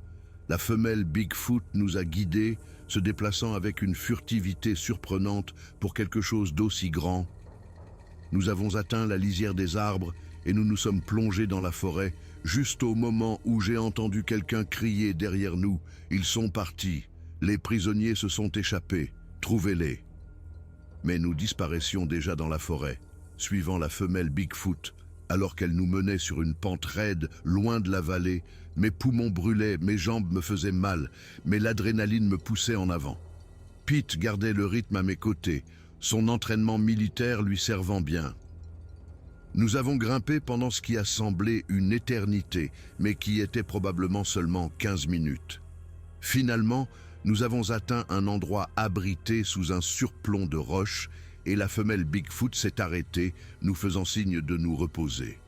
La femelle Bigfoot nous a guidés, se déplaçant avec une furtivité surprenante pour quelque chose d'aussi grand. Nous avons atteint la lisière des arbres et nous nous sommes plongés dans la forêt, juste au moment où j'ai entendu quelqu'un crier derrière nous. Ils sont partis. Les prisonniers se sont échappés. Trouvez-les. Mais nous disparaissions déjà dans la forêt, suivant la femelle Bigfoot, alors qu'elle nous menait sur une pente raide, loin de la vallée. Mes poumons brûlaient, mes jambes me faisaient mal, mais l'adrénaline me poussait en avant. Pete gardait le rythme à mes côtés, son entraînement militaire lui servant bien. Nous avons grimpé pendant ce qui a semblé une éternité, mais qui était probablement seulement 15 minutes. Finalement, nous avons atteint un endroit abrité sous un surplomb de roches et la femelle Bigfoot s'est arrêtée, nous faisant signe de nous reposer.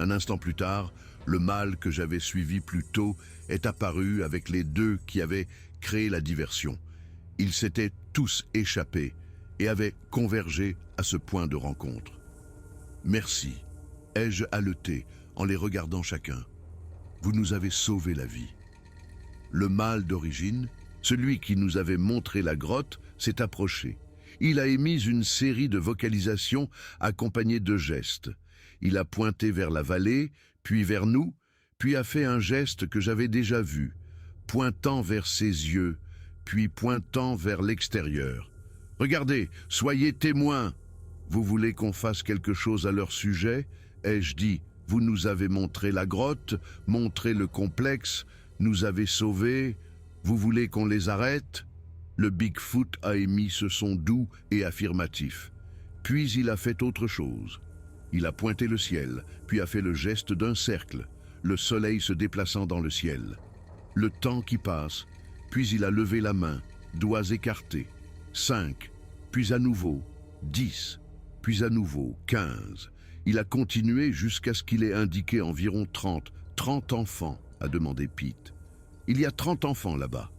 Un instant plus tard, le mâle que j'avais suivi plus tôt est apparu avec les 2 qui avaient créé la diversion. Ils s'étaient tous échappés et avaient convergé à ce point de rencontre. « Merci », ai-je haleté en les regardant chacun. « Vous nous avez sauvé la vie. » Le mâle d'origine, celui qui nous avait montré la grotte, s'est approché. Il a émis une série de vocalisations accompagnées de gestes. Il a pointé vers la vallée, puis vers nous, puis a fait un geste que j'avais déjà vu, pointant vers ses yeux, puis pointant vers l'extérieur. « Regardez, soyez témoins. Vous voulez qu'on fasse quelque chose à leur sujet ?» ai-je dit. « Vous nous avez montré la grotte, montré le complexe, nous avez sauvés. Vous voulez qu'on les arrête ?» Le Bigfoot a émis ce son doux et affirmatif. Puis il a fait autre chose. Il a pointé le ciel, puis a fait le geste d'un cercle, le soleil se déplaçant dans le ciel. Le temps qui passe, puis il a levé la main, doigts écartés. 5, puis à nouveau 10, puis à nouveau 15. Il a continué jusqu'à ce qu'il ait indiqué environ 30. 30 enfants, a demandé Pete. Il y a 30 enfants là-bas.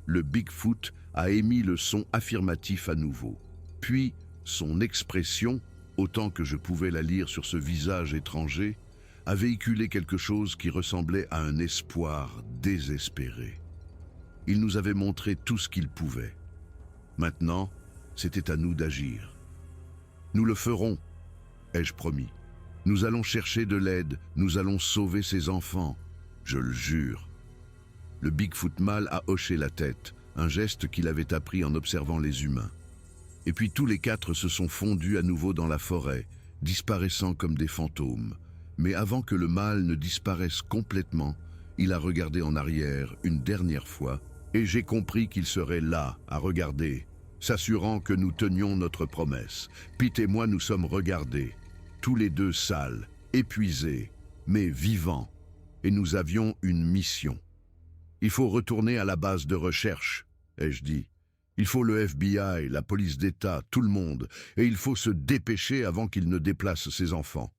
Le Bigfoot a émis le son affirmatif à nouveau. Puis, son expression, autant que je pouvais la lire sur ce visage étranger, a véhiculé quelque chose qui ressemblait à un espoir désespéré. Il nous avait montré tout ce qu'il pouvait. Maintenant, c'était à nous d'agir. « Nous le ferons », ai-je promis. « Nous allons chercher de l'aide, nous allons sauver ces enfants, je le jure. » Le Bigfoot mâle a hoché la tête, un geste qu'il avait appris en observant les humains. Et puis tous les 4 se sont fondus à nouveau dans la forêt, disparaissant comme des fantômes. Mais avant que le mâle ne disparaisse complètement, il a regardé en arrière une dernière fois, et j'ai compris qu'il serait là, à regarder, s'assurant que nous tenions notre promesse. Pete et moi nous sommes regardés, tous les 2 sales, épuisés, mais vivants, et nous avions une mission. « Il faut retourner à la base de recherche », ai-je dit. « Il faut le FBI, la police d'État, tout le monde, et il faut se dépêcher avant qu'il ne déplace ses enfants.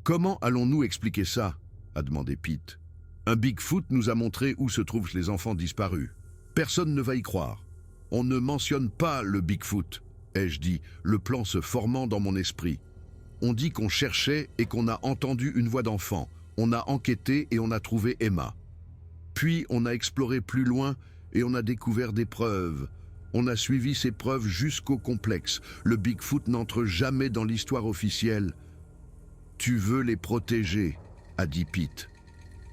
Comment allons-nous expliquer ça? A demandé Pete. Un Bigfoot nous a montré où se trouvent les enfants disparus. Personne ne va y croire. On ne mentionne pas le Bigfoot, ai-je dit, le plan se formant dans mon esprit. On dit qu'on cherchait et qu'on a entendu une voix d'enfant. On a enquêté et on a trouvé Emma. Puis on a exploré plus loin et on a découvert des preuves. On a suivi ces preuves jusqu'au complexe. Le Bigfoot n'entre jamais dans l'histoire officielle. Tu veux les protéger, a dit Pete.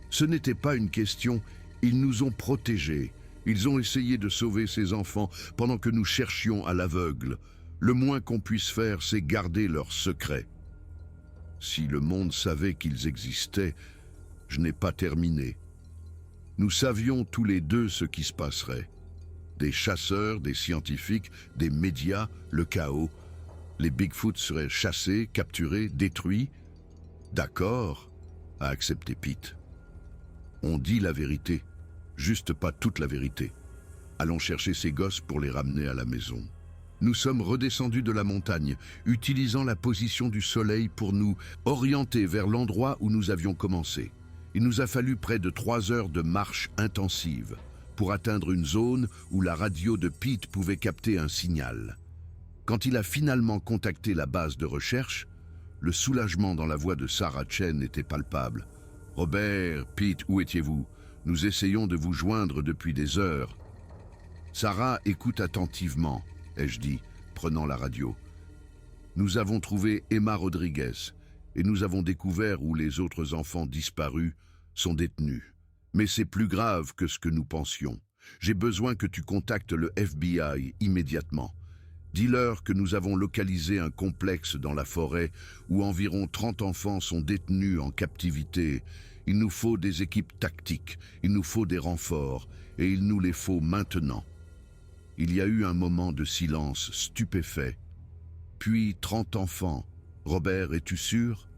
Ce n'était pas une question, ils nous ont protégés. Ils ont essayé de sauver ces enfants pendant que nous cherchions à l'aveugle. Le moins qu'on puisse faire, c'est garder leur secret. Si le monde savait qu'ils existaient, je n'ai pas terminé. Nous savions tous les deux ce qui se passerait. Des chasseurs, des scientifiques, des médias, le chaos. Les Bigfoot seraient chassés, capturés, détruits. D'accord, a accepté Pete. On dit la vérité, juste pas toute la vérité. Allons chercher ces gosses pour les ramener à la maison. Nous sommes redescendus de la montagne, utilisant la position du soleil pour nous orienter vers l'endroit où nous avions commencé. Il nous a fallu près de 3 heures de marche intensive pour atteindre une zone où la radio de Pete pouvait capter un signal. Quand il a finalement contacté la base de recherche, le soulagement dans la voix de Sarah Chen était palpable. « Robert, Pete, où étiez-vous? Nous essayons de vous joindre depuis des heures. » Sarah écoute attentivement, ai-je dit, prenant la radio. Nous avons trouvé Emma Rodriguez et nous avons découvert où les autres enfants disparus sont détenus. Mais c'est plus grave que ce que nous pensions. J'ai besoin que tu contactes le FBI immédiatement. Dis-leur que nous avons localisé un complexe dans la forêt où environ 30 enfants sont détenus en captivité. Il nous faut des équipes tactiques, il nous faut des renforts, et il nous les faut maintenant. Il y a eu un moment de silence stupéfait. Puis 30 enfants. Robert, es-tu sûr?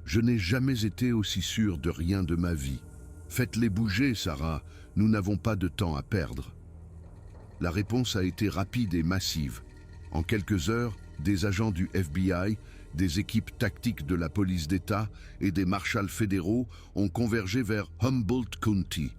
Je n'ai jamais été aussi sûr de rien de ma vie. Faites-les bouger, Sarah, nous n'avons pas de temps à perdre. La réponse a été rapide et massive. En quelques heures, des agents du FBI, des équipes tactiques de la police d'État et des marshals fédéraux ont convergé vers Humboldt County.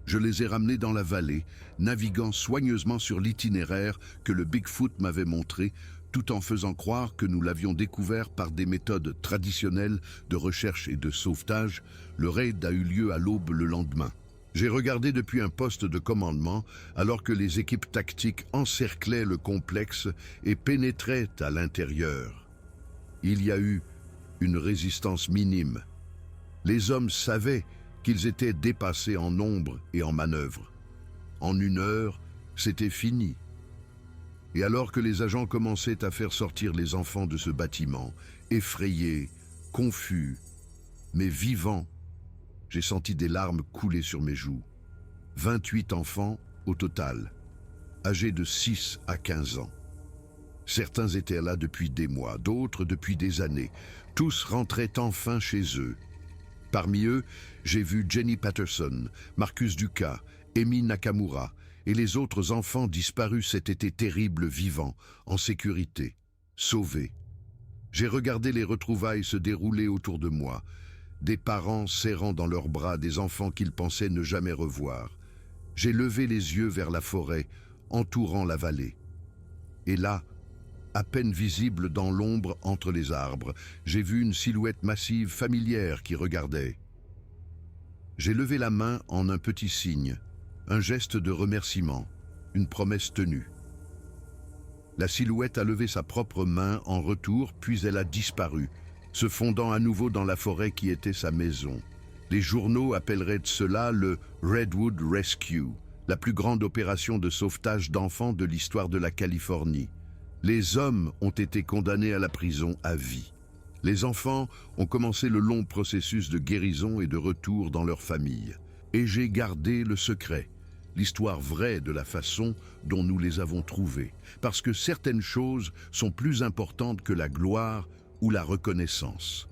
Je les ai ramenés dans la vallée, naviguant soigneusement sur l'itinéraire que le Bigfoot m'avait montré, tout en faisant croire que nous l'avions découvert par des méthodes traditionnelles de recherche et de sauvetage. Le raid a eu lieu à l'aube le lendemain. J'ai regardé depuis un poste de commandement alors que les équipes tactiques encerclaient le complexe et pénétraient à l'intérieur. Il y a eu une résistance minime. Les hommes savaient qu'ils étaient dépassés en nombre et en manœuvre. En 1 heure, c'était fini. Et alors que les agents commençaient à faire sortir les enfants de ce bâtiment, effrayés, confus, mais vivants, j'ai senti des larmes couler sur mes joues. 28 enfants au total, âgés de 6 à 15 ans. Certains étaient là depuis des mois, d'autres depuis des années. Tous rentraient enfin chez eux. Parmi eux, j'ai vu Jenny Patterson, Marcus Ducas, Emi Nakamura et les autres enfants disparus cet été terrible vivants, en sécurité, sauvés. J'ai regardé les retrouvailles se dérouler autour de moi, des parents serrant dans leurs bras des enfants qu'ils pensaient ne jamais revoir. J'ai levé les yeux vers la forêt, entourant la vallée. Et là, à peine visible dans l'ombre entre les arbres, j'ai vu une silhouette massive familière qui regardait. J'ai levé la main en un petit signe, un geste de remerciement, une promesse tenue. La silhouette a levé sa propre main en retour, puis elle a disparu, se fondant à nouveau dans la forêt qui était sa maison. Les journaux appelleraient cela le Redwood Rescue, la plus grande opération de sauvetage d'enfants de l'histoire de la Californie. Les hommes ont été condamnés à la prison à vie. Les enfants ont commencé le long processus de guérison et de retour dans leur famille. Et j'ai gardé le secret, l'histoire vraie de la façon dont nous les avons trouvés, parce que certaines choses sont plus importantes que la gloire ou la reconnaissance.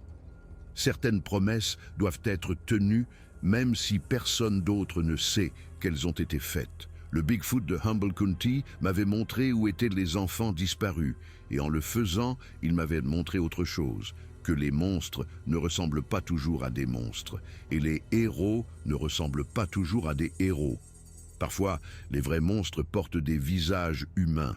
Certaines promesses doivent être tenues même si personne d'autre ne sait qu'elles ont été faites, Le Bigfoot de Humboldt County m'avait montré où étaient les enfants disparus, et en le faisant, il m'avait montré autre chose, que les monstres ne ressemblent pas toujours à des monstres, et les héros ne ressemblent pas toujours à des héros. Parfois, les vrais monstres portent des visages humains.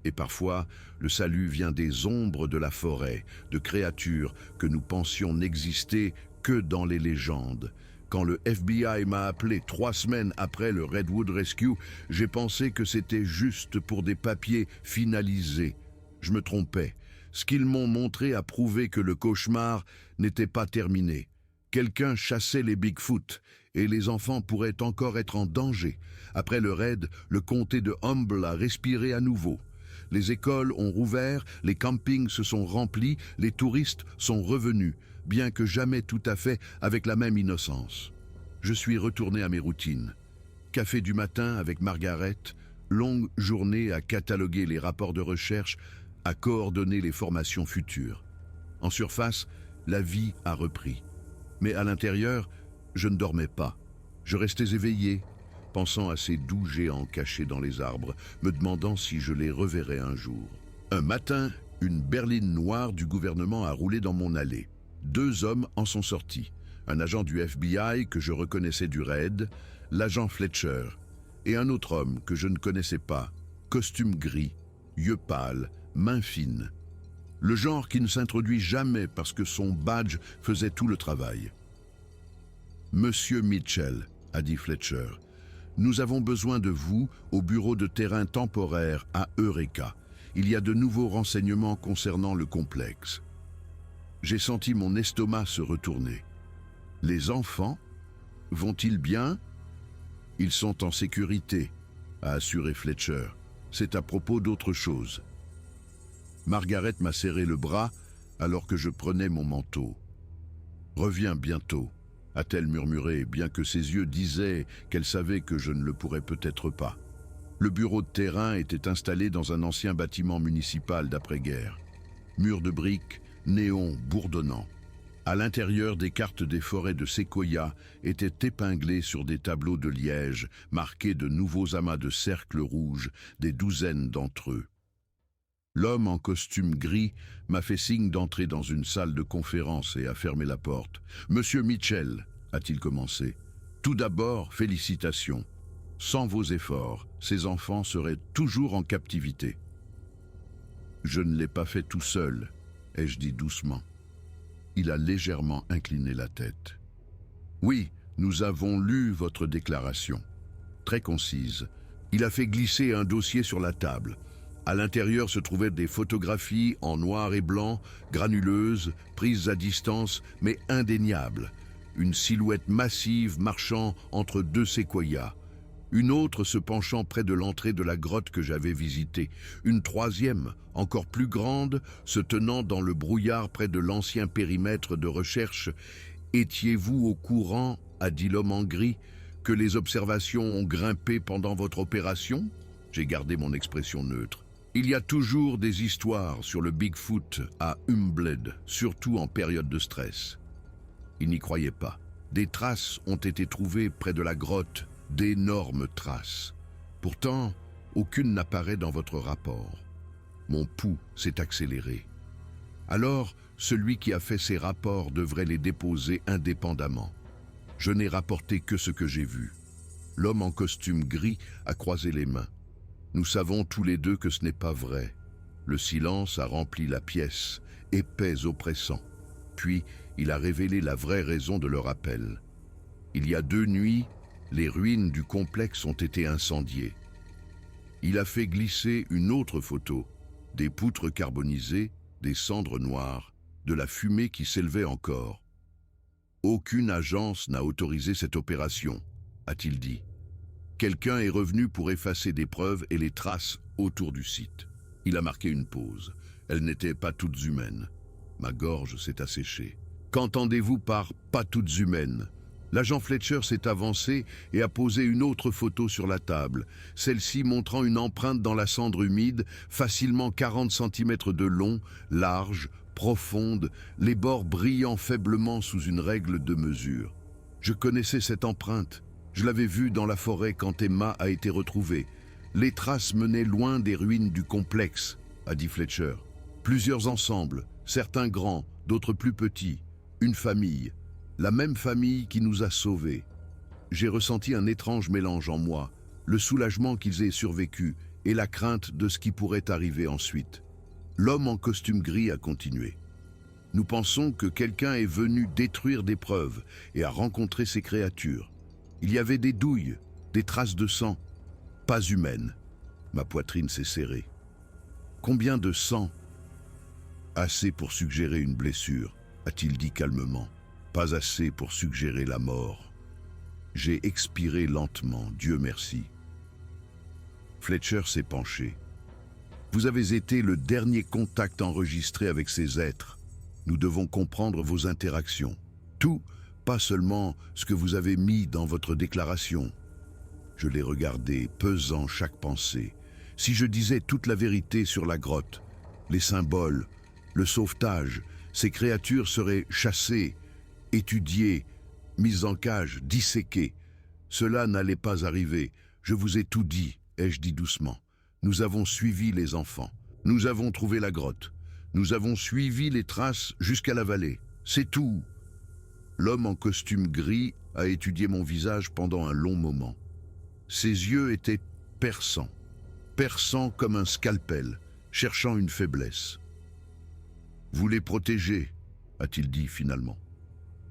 Et parfois, le salut vient des ombres de la forêt, de créatures que nous pensions n'exister que dans les légendes. Quand le FBI m'a appelé 3 semaines après le Redwood Rescue, j'ai pensé que c'était juste pour des papiers finalisés. Je me trompais. Ce qu'ils m'ont montré a prouvé que le cauchemar n'était pas terminé. Quelqu'un chassait les Bigfoot et les enfants pourraient encore être en danger. Après le raid, le comté de Humble a respiré à nouveau. Les écoles ont rouvert, les campings se sont remplis, les touristes sont revenus, bien que jamais tout à fait avec la même innocence. Je suis retourné à mes routines. Café du matin avec Margaret, longue journée à cataloguer les rapports de recherche, à coordonner les formations futures. En surface, la vie a repris. Mais à l'intérieur, je ne dormais pas. Je restais éveillé, pensant à ces doux géants cachés dans les arbres, me demandant si je les reverrais un jour. Un matin, une berline noire du gouvernement a roulé dans mon allée. 2 hommes en sont sortis. Un agent du FBI que je reconnaissais du raid, l'agent Fletcher, et un autre homme que je ne connaissais pas, costume gris, yeux pâles, mains fines. Le genre qui ne s'introduit jamais parce que son badge faisait tout le travail. « Monsieur Mitchell », a dit Fletcher, « nous avons besoin de vous au bureau de terrain temporaire à Eureka. Il y a de nouveaux renseignements concernant le complexe. » J'ai senti mon estomac se retourner. Les enfants, vont-ils bien? Ils sont en sécurité, a assuré Fletcher. C'est à propos d'autre chose. Margaret m'a serré le bras alors que je prenais mon manteau. Reviens bientôt, a-t-elle murmuré, bien que ses yeux disaient qu'elle savait que je ne le pourrais peut-être pas. Le bureau de terrain était installé dans un ancien bâtiment municipal d'après-guerre. Murs de briques, néons bourdonnants. À l'intérieur, des cartes des forêts de séquoia étaient épinglées sur des tableaux de liège, marqués de nouveaux amas de cercles rouges, des douzaines d'entre eux. L'homme en costume gris m'a fait signe d'entrer dans une salle de conférence et a fermé la porte. « Monsieur Mitchell », a-t-il commencé, « tout d'abord, félicitations. Sans vos efforts, ces enfants seraient toujours en captivité. » Je ne l'ai pas fait tout seul, ai-je dit doucement. Il a légèrement incliné la tête. « Oui, nous avons lu votre déclaration. » Très concise. Il a fait glisser un dossier sur la table. À l'intérieur se trouvaient des photographies en noir et blanc, granuleuses, prises à distance, mais indéniables. Une silhouette massive marchant entre 2 séquoias. Une autre se penchant près de l'entrée de la grotte que j'avais visitée. Une troisième, encore plus grande, se tenant dans le brouillard près de l'ancien périmètre de recherche. « Étiez-vous au courant, a dit l'homme en gris, que les observations ont grimpé pendant votre opération ?» J'ai gardé mon expression neutre. Il y a toujours des histoires sur le Bigfoot à Humbled, surtout en période de stress. Il n'y croyait pas. Des traces ont été trouvées près de la grotte, d'énormes traces. Pourtant, aucune n'apparaît dans votre rapport. Mon pouls s'est accéléré. Alors, celui qui a fait ces rapports devrait les déposer indépendamment. Je n'ai rapporté que ce que j'ai vu. L'homme en costume gris a croisé les mains. Nous savons tous les deux que ce n'est pas vrai. Le silence a rempli la pièce, épais oppressant. Puis, il a révélé la vraie raison de leur appel. Il y a 2 nuits, les ruines du complexe ont été incendiées. Il a fait glisser une autre photo, des poutres carbonisées, des cendres noires, de la fumée qui s'élevait encore. Aucune agence n'a autorisé cette opération, a-t-il dit. Quelqu'un est revenu pour effacer des preuves et les traces autour du site. Il a marqué une pause. Elles n'étaient pas toutes humaines. Ma gorge s'est asséchée. Qu'entendez-vous par « pas toutes humaines » ? L'agent Fletcher s'est avancé et a posé une autre photo sur la table, celle-ci montrant une empreinte dans la cendre humide, facilement 40 cm de long, large, profonde, les bords brillant faiblement sous une règle de mesure. Je connaissais cette empreinte. Je l'avais vu dans la forêt quand Emma a été retrouvée. Les traces menaient loin des ruines du complexe, a dit Fletcher. Plusieurs ensembles, certains grands, d'autres plus petits. Une famille, la même famille qui nous a sauvés. J'ai ressenti un étrange mélange en moi, le soulagement qu'ils aient survécu et la crainte de ce qui pourrait arriver ensuite. L'homme en costume gris a continué. Nous pensons que quelqu'un est venu détruire des preuves et a rencontré ces créatures. Il y avait des douilles, des traces de sang, pas humaines. Ma poitrine s'est serrée. Combien de sang? Assez pour suggérer une blessure, a-t-il dit calmement. Pas assez pour suggérer la mort. J'ai expiré lentement, Dieu merci. Fletcher s'est penché. Vous avez été le dernier contact enregistré avec ces êtres. Nous devons comprendre vos interactions. Tout, pas seulement ce que vous avez mis dans votre déclaration. Je l'ai regardé, pesant chaque pensée. Si je disais toute la vérité sur la grotte, les symboles, le sauvetage, ces créatures seraient chassées, étudiées, mises en cage, disséquées. Cela n'allait pas arriver. Je vous ai tout dit, ai-je dit doucement. Nous avons suivi les enfants. Nous avons trouvé la grotte. Nous avons suivi les traces jusqu'à la vallée. C'est tout. L'homme en costume gris a étudié mon visage pendant un long moment. Ses yeux étaient perçants. Perçants comme un scalpel, cherchant une faiblesse. « Vous les protégez », a-t-il dit finalement.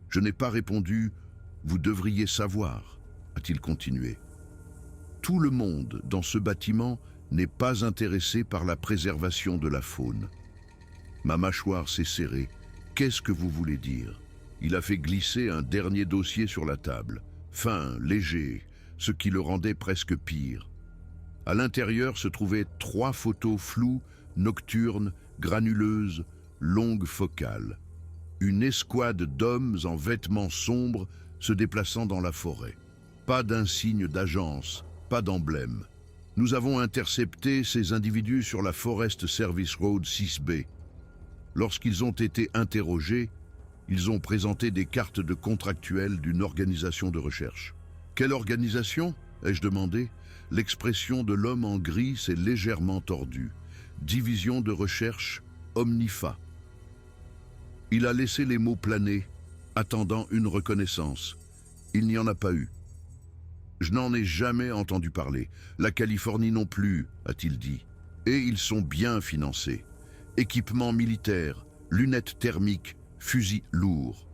Je n'ai pas répondu « Vous devriez savoir », a-t-il continué. Tout le monde dans ce bâtiment n'est pas intéressé par la préservation de la faune. Ma mâchoire s'est serrée. Qu'est-ce que vous voulez dire? Il a fait glisser un dernier dossier sur la table, fin, léger, ce qui le rendait presque pire. À l'intérieur se trouvaient 3 photos floues, nocturnes, granuleuses, longues focales. Une escouade d'hommes en vêtements sombres se déplaçant dans la forêt. Pas d'insigne d'agence, pas d'emblème. Nous avons intercepté ces individus sur la Forest Service Road 6B. Lorsqu'ils ont été interrogés, ils ont présenté des cartes de contractuels d'une organisation de recherche. « Quelle organisation ?» ai-je demandé. L'expression de l'homme en gris s'est légèrement tordue. « Division de recherche Omnifa ». Il a laissé les mots planer, attendant une reconnaissance. Il n'y en a pas eu. Je n'en ai jamais entendu parler. La Californie non plus, a-t-il dit. Et ils sont bien financés. Équipement militaire, lunettes thermiques, fusils lourds.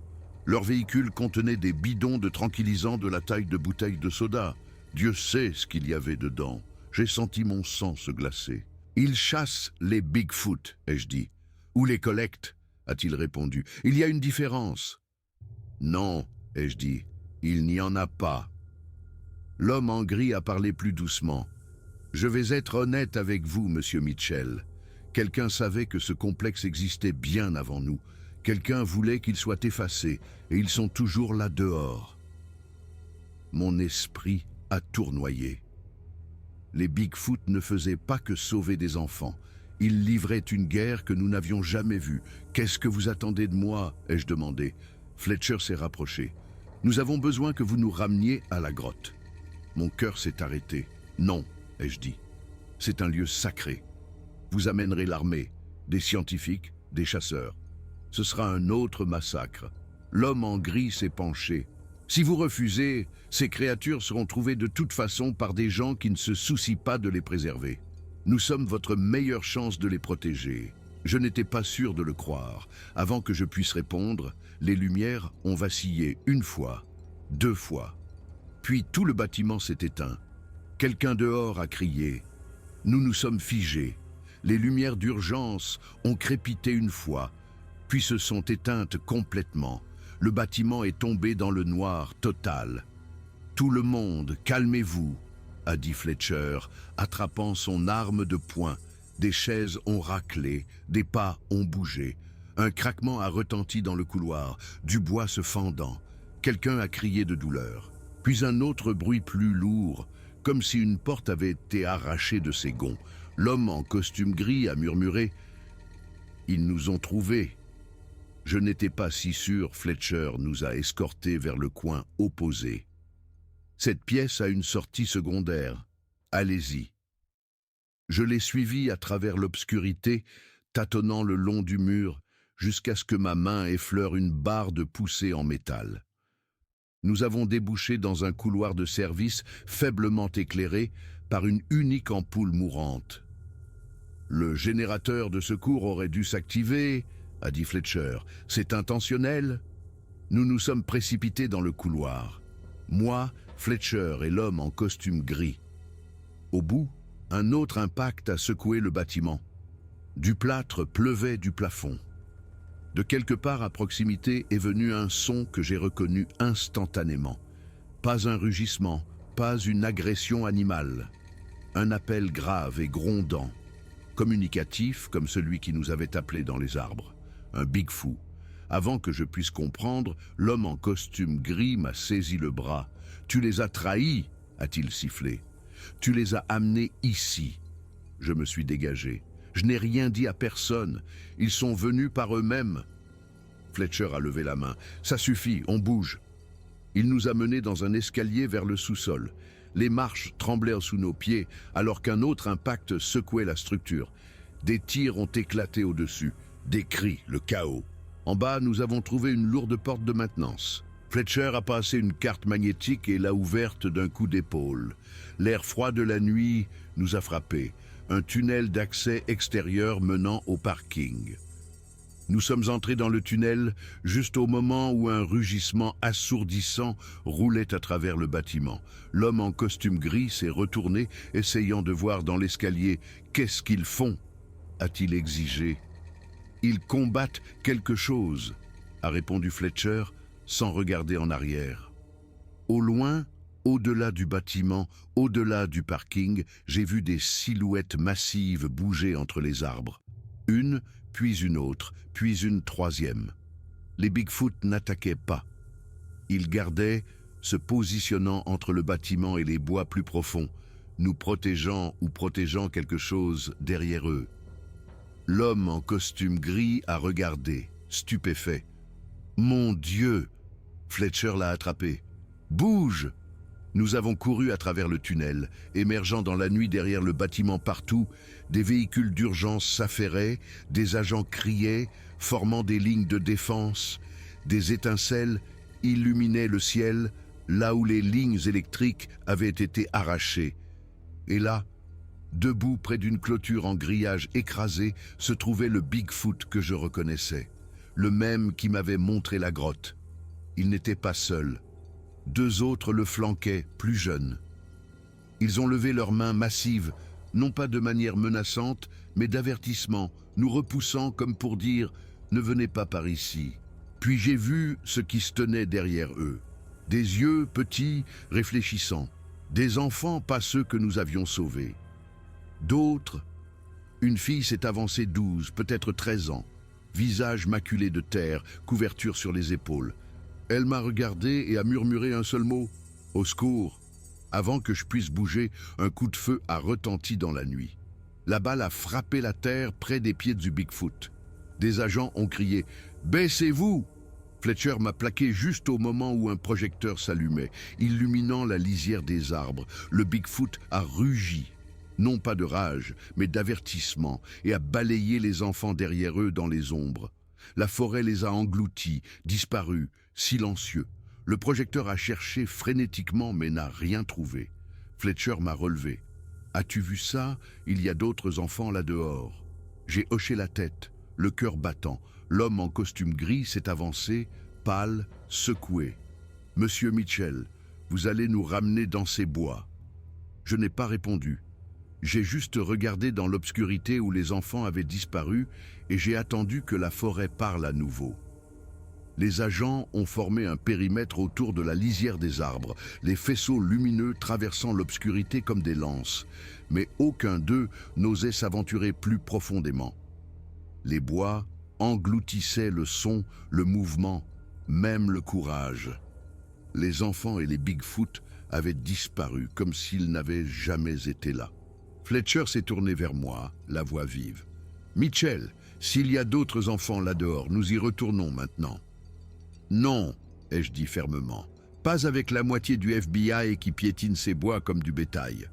Leurs véhicules contenaient des bidons de tranquillisants de la taille de bouteilles de soda. Dieu sait ce qu'il y avait dedans. J'ai senti mon sang se glacer. Ils chassent les Bigfoot, ai-je dit. Ou les collectent, a-t-il répondu. Il y a une différence. Non, ai-je dit. Il n'y en a pas. L'homme en gris a parlé plus doucement. Je vais être honnête avec vous, monsieur Mitchell. Quelqu'un savait que ce complexe existait bien avant nous. Quelqu'un voulait qu'il soit effacé, et ils sont toujours là dehors. Mon esprit a tournoyé. Les Bigfoot ne faisaient pas que sauver des enfants. Ils livraient une guerre que nous n'avions jamais vue. « Qu'est-ce que vous attendez de moi ?» ai-je demandé. Fletcher s'est rapproché. « Nous avons besoin que vous nous rameniez à la grotte. » Mon cœur s'est arrêté. « Non, ai-je dit. C'est un lieu sacré. Vous amènerez l'armée, des scientifiques, des chasseurs. Ce sera un autre massacre. » L'homme en gris s'est penché. « Si vous refusez, ces créatures seront trouvées de toute façon par des gens qui ne se soucient pas de les préserver. Nous sommes votre meilleure chance de les protéger. » Je n'étais pas sûr de le croire. Avant que je puisse répondre, les lumières ont vacillé 1 fois, 2 fois. Puis tout le bâtiment s'est éteint. Quelqu'un dehors a crié. Nous nous sommes figés. Les lumières d'urgence ont crépité 1 fois, puis se sont éteintes complètement. Le bâtiment est tombé dans le noir total. « Tout le monde, calmez-vous », a dit Fletcher, attrapant son arme de poing. Des chaises ont raclé, des pas ont bougé. Un craquement a retenti dans le couloir, du bois se fendant. Quelqu'un a crié de douleur. Puis un autre bruit plus lourd, comme si une porte avait été arrachée de ses gonds. L'homme en costume gris a murmuré « Ils nous ont trouvés ». Je n'étais pas si sûr, Fletcher nous a escortés vers le coin opposé. Cette pièce a une sortie secondaire. Allez-y. Je l'ai suivi à travers l'obscurité, tâtonnant le long du mur, jusqu'à ce que ma main effleure une barre de poussée en métal. Nous avons débouché dans un couloir de service faiblement éclairé par une unique ampoule mourante. Le générateur de secours aurait dû s'activer, a dit Fletcher. C'est intentionnel. Nous nous sommes précipités dans le couloir. Moi, Fletcher et l'homme en costume gris. Au bout, un autre impact a secoué le bâtiment. Du plâtre pleuvait du plafond. De quelque part à proximité est venu un son que j'ai reconnu instantanément. Pas un rugissement, pas une agression animale. Un appel grave et grondant, communicatif comme celui qui nous avait appelés dans les arbres. Un Bigfoot. Avant que je puisse comprendre, l'homme en costume gris m'a saisi le bras. « Tu les as trahis » a-t-il sifflé. « Tu les as amenés ici. » Je me suis dégagé. Je n'ai rien dit à personne. Ils sont venus par eux-mêmes. Fletcher a levé la main. Ça suffit, on bouge. Il nous a menés dans un escalier vers le sous-sol. Les marches tremblaient sous nos pieds alors qu'un autre impact secouait la structure. Des tirs ont éclaté au-dessus. Des cris, le chaos. En bas, nous avons trouvé une lourde porte de maintenance. Fletcher a passé une carte magnétique et l'a ouverte d'un coup d'épaule. L'air froid de la nuit nous a frappés. Un tunnel d'accès extérieur menant au parking. Nous sommes entrés dans le tunnel juste au moment où un rugissement assourdissant roulait à travers le bâtiment. L'homme en costume gris s'est retourné, essayant de voir dans l'escalier. « Qu'est-ce qu'ils font » a-t-il exigé. « Ils combattent quelque chose » a répondu Fletcher sans regarder en arrière. Au loin, au-delà du bâtiment, au-delà du parking, j'ai vu des silhouettes massives bouger entre les arbres. Une, puis une autre, puis une troisième. Les Bigfoot n'attaquaient pas. Ils gardaient, se positionnant entre le bâtiment et les bois plus profonds, nous protégeant ou protégeant quelque chose derrière eux. L'homme en costume gris a regardé, stupéfait. « Mon Dieu !» Fletcher l'a attrapé. « Bouge !» Nous avons couru à travers le tunnel, émergeant dans la nuit derrière le bâtiment partout. Des véhicules d'urgence s'affairaient, des agents criaient, formant des lignes de défense. Des étincelles illuminaient le ciel, là où les lignes électriques avaient été arrachées. Et là, debout près d'une clôture en grillage écrasé, se trouvait le Bigfoot que je reconnaissais, le même qui m'avait montré la grotte. Il n'était pas seul. Deux autres le flanquaient, plus jeunes. Ils ont levé leurs mains massives, non pas de manière menaçante, mais d'avertissement, nous repoussant comme pour dire « Ne venez pas par ici ». Puis j'ai vu ce qui se tenait derrière eux. Des yeux petits, réfléchissants. Des enfants, pas ceux que nous avions sauvés. D'autres, une fille s'est avancée 12, peut-être 13 ans. Visage maculé de terre, couverture sur les épaules. Elle m'a regardé et a murmuré un seul mot, « Au secours !» Avant que je puisse bouger, un coup de feu a retenti dans la nuit. La balle a frappé la terre près des pieds du Bigfoot. Des agents ont crié « Baissez-vous !» Fletcher m'a plaqué juste au moment où un projecteur s'allumait, illuminant la lisière des arbres. Le Bigfoot a rugi, non pas de rage, mais d'avertissement, et a balayé les enfants derrière eux dans les ombres. La forêt les a engloutis, disparus, silencieux. Le projecteur a cherché frénétiquement mais n'a rien trouvé. Fletcher m'a relevé. « As-tu vu ça? Il y a d'autres enfants là dehors. » J'ai hoché la tête, le cœur battant. L'homme en costume gris s'est avancé, pâle, secoué. « Monsieur Mitchell, vous allez nous ramener dans ces bois. » Je n'ai pas répondu. J'ai juste regardé dans l'obscurité où les enfants avaient disparu et j'ai attendu que la forêt parle à nouveau. Les agents ont formé un périmètre autour de la lisière des arbres, les faisceaux lumineux traversant l'obscurité comme des lances, mais aucun d'eux n'osait s'aventurer plus profondément. Les bois engloutissaient le son, le mouvement, même le courage. Les enfants et les Bigfoot avaient disparu comme s'ils n'avaient jamais été là. Fletcher s'est tourné vers moi, la voix vive. « Mitchell, s'il y a d'autres enfants là dehors, nous y retournons maintenant. » « Non, ai-je dit fermement. Pas avec la moitié du FBI qui piétine ces bois comme du bétail.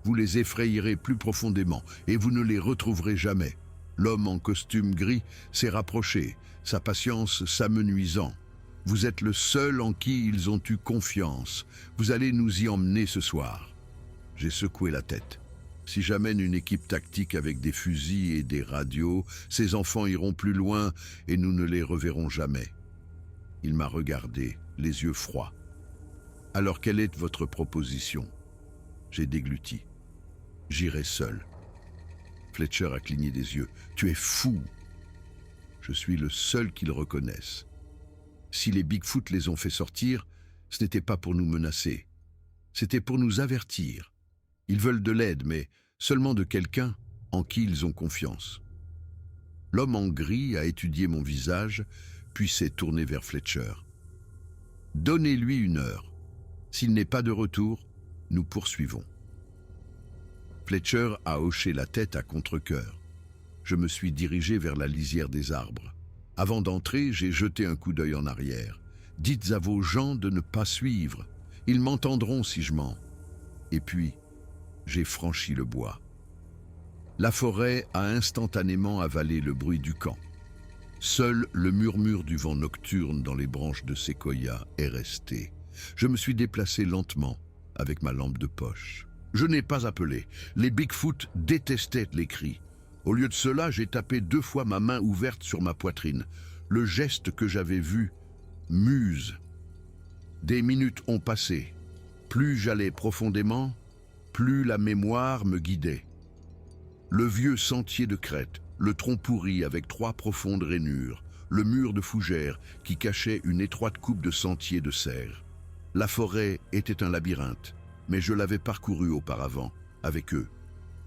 Vous les effrayerez plus profondément et vous ne les retrouverez jamais. L'homme en costume gris s'est rapproché, sa patience s'amenuisant. Vous êtes le seul en qui ils ont eu confiance. Vous allez nous y emmener ce soir. J'ai secoué la tête. Si j'amène une équipe tactique avec des fusils et des radios, ces enfants iront plus loin et nous ne les reverrons jamais. Il m'a regardé, les yeux froids. Alors quelle est votre proposition? J'ai dégluti. J'irai seul. Fletcher a cligné des yeux. Tu es fou. Je suis le seul qu'ils reconnaissent. Si les Bigfoot les ont fait sortir, ce n'était pas pour nous menacer. C'était pour nous avertir. Ils veulent de l'aide, mais seulement de quelqu'un en qui ils ont confiance. L'homme en gris a étudié mon visage, puis s'est tourné vers Fletcher. Donnez-lui 1 heure. S'il n'est pas de retour, nous poursuivons. Fletcher a hoché la tête à contre-cœur. Je me suis dirigé vers la lisière des arbres. Avant d'entrer, j'ai jeté un coup d'œil en arrière. Dites à vos gens de ne pas suivre. Ils m'entendront si je mens. Et puis, j'ai franchi le bois. La forêt a instantanément avalé le bruit du camp. Seul le murmure du vent nocturne dans les branches de séquoia est resté. Je me suis déplacé lentement avec ma lampe de poche. Je n'ai pas appelé. Les Bigfoot détestaient les cris. Au lieu de cela, j'ai tapé 2 fois ma main ouverte sur ma poitrine. Le geste que j'avais vu m'use. Des minutes ont passé. Plus j'allais profondément, plus la mémoire me guidait. Le vieux sentier de crête, le tronc pourri avec 3 profondes rainures, le mur de fougères qui cachait une étroite coupe de sentier de serre. La forêt était un labyrinthe, mais je l'avais parcouru auparavant, avec eux.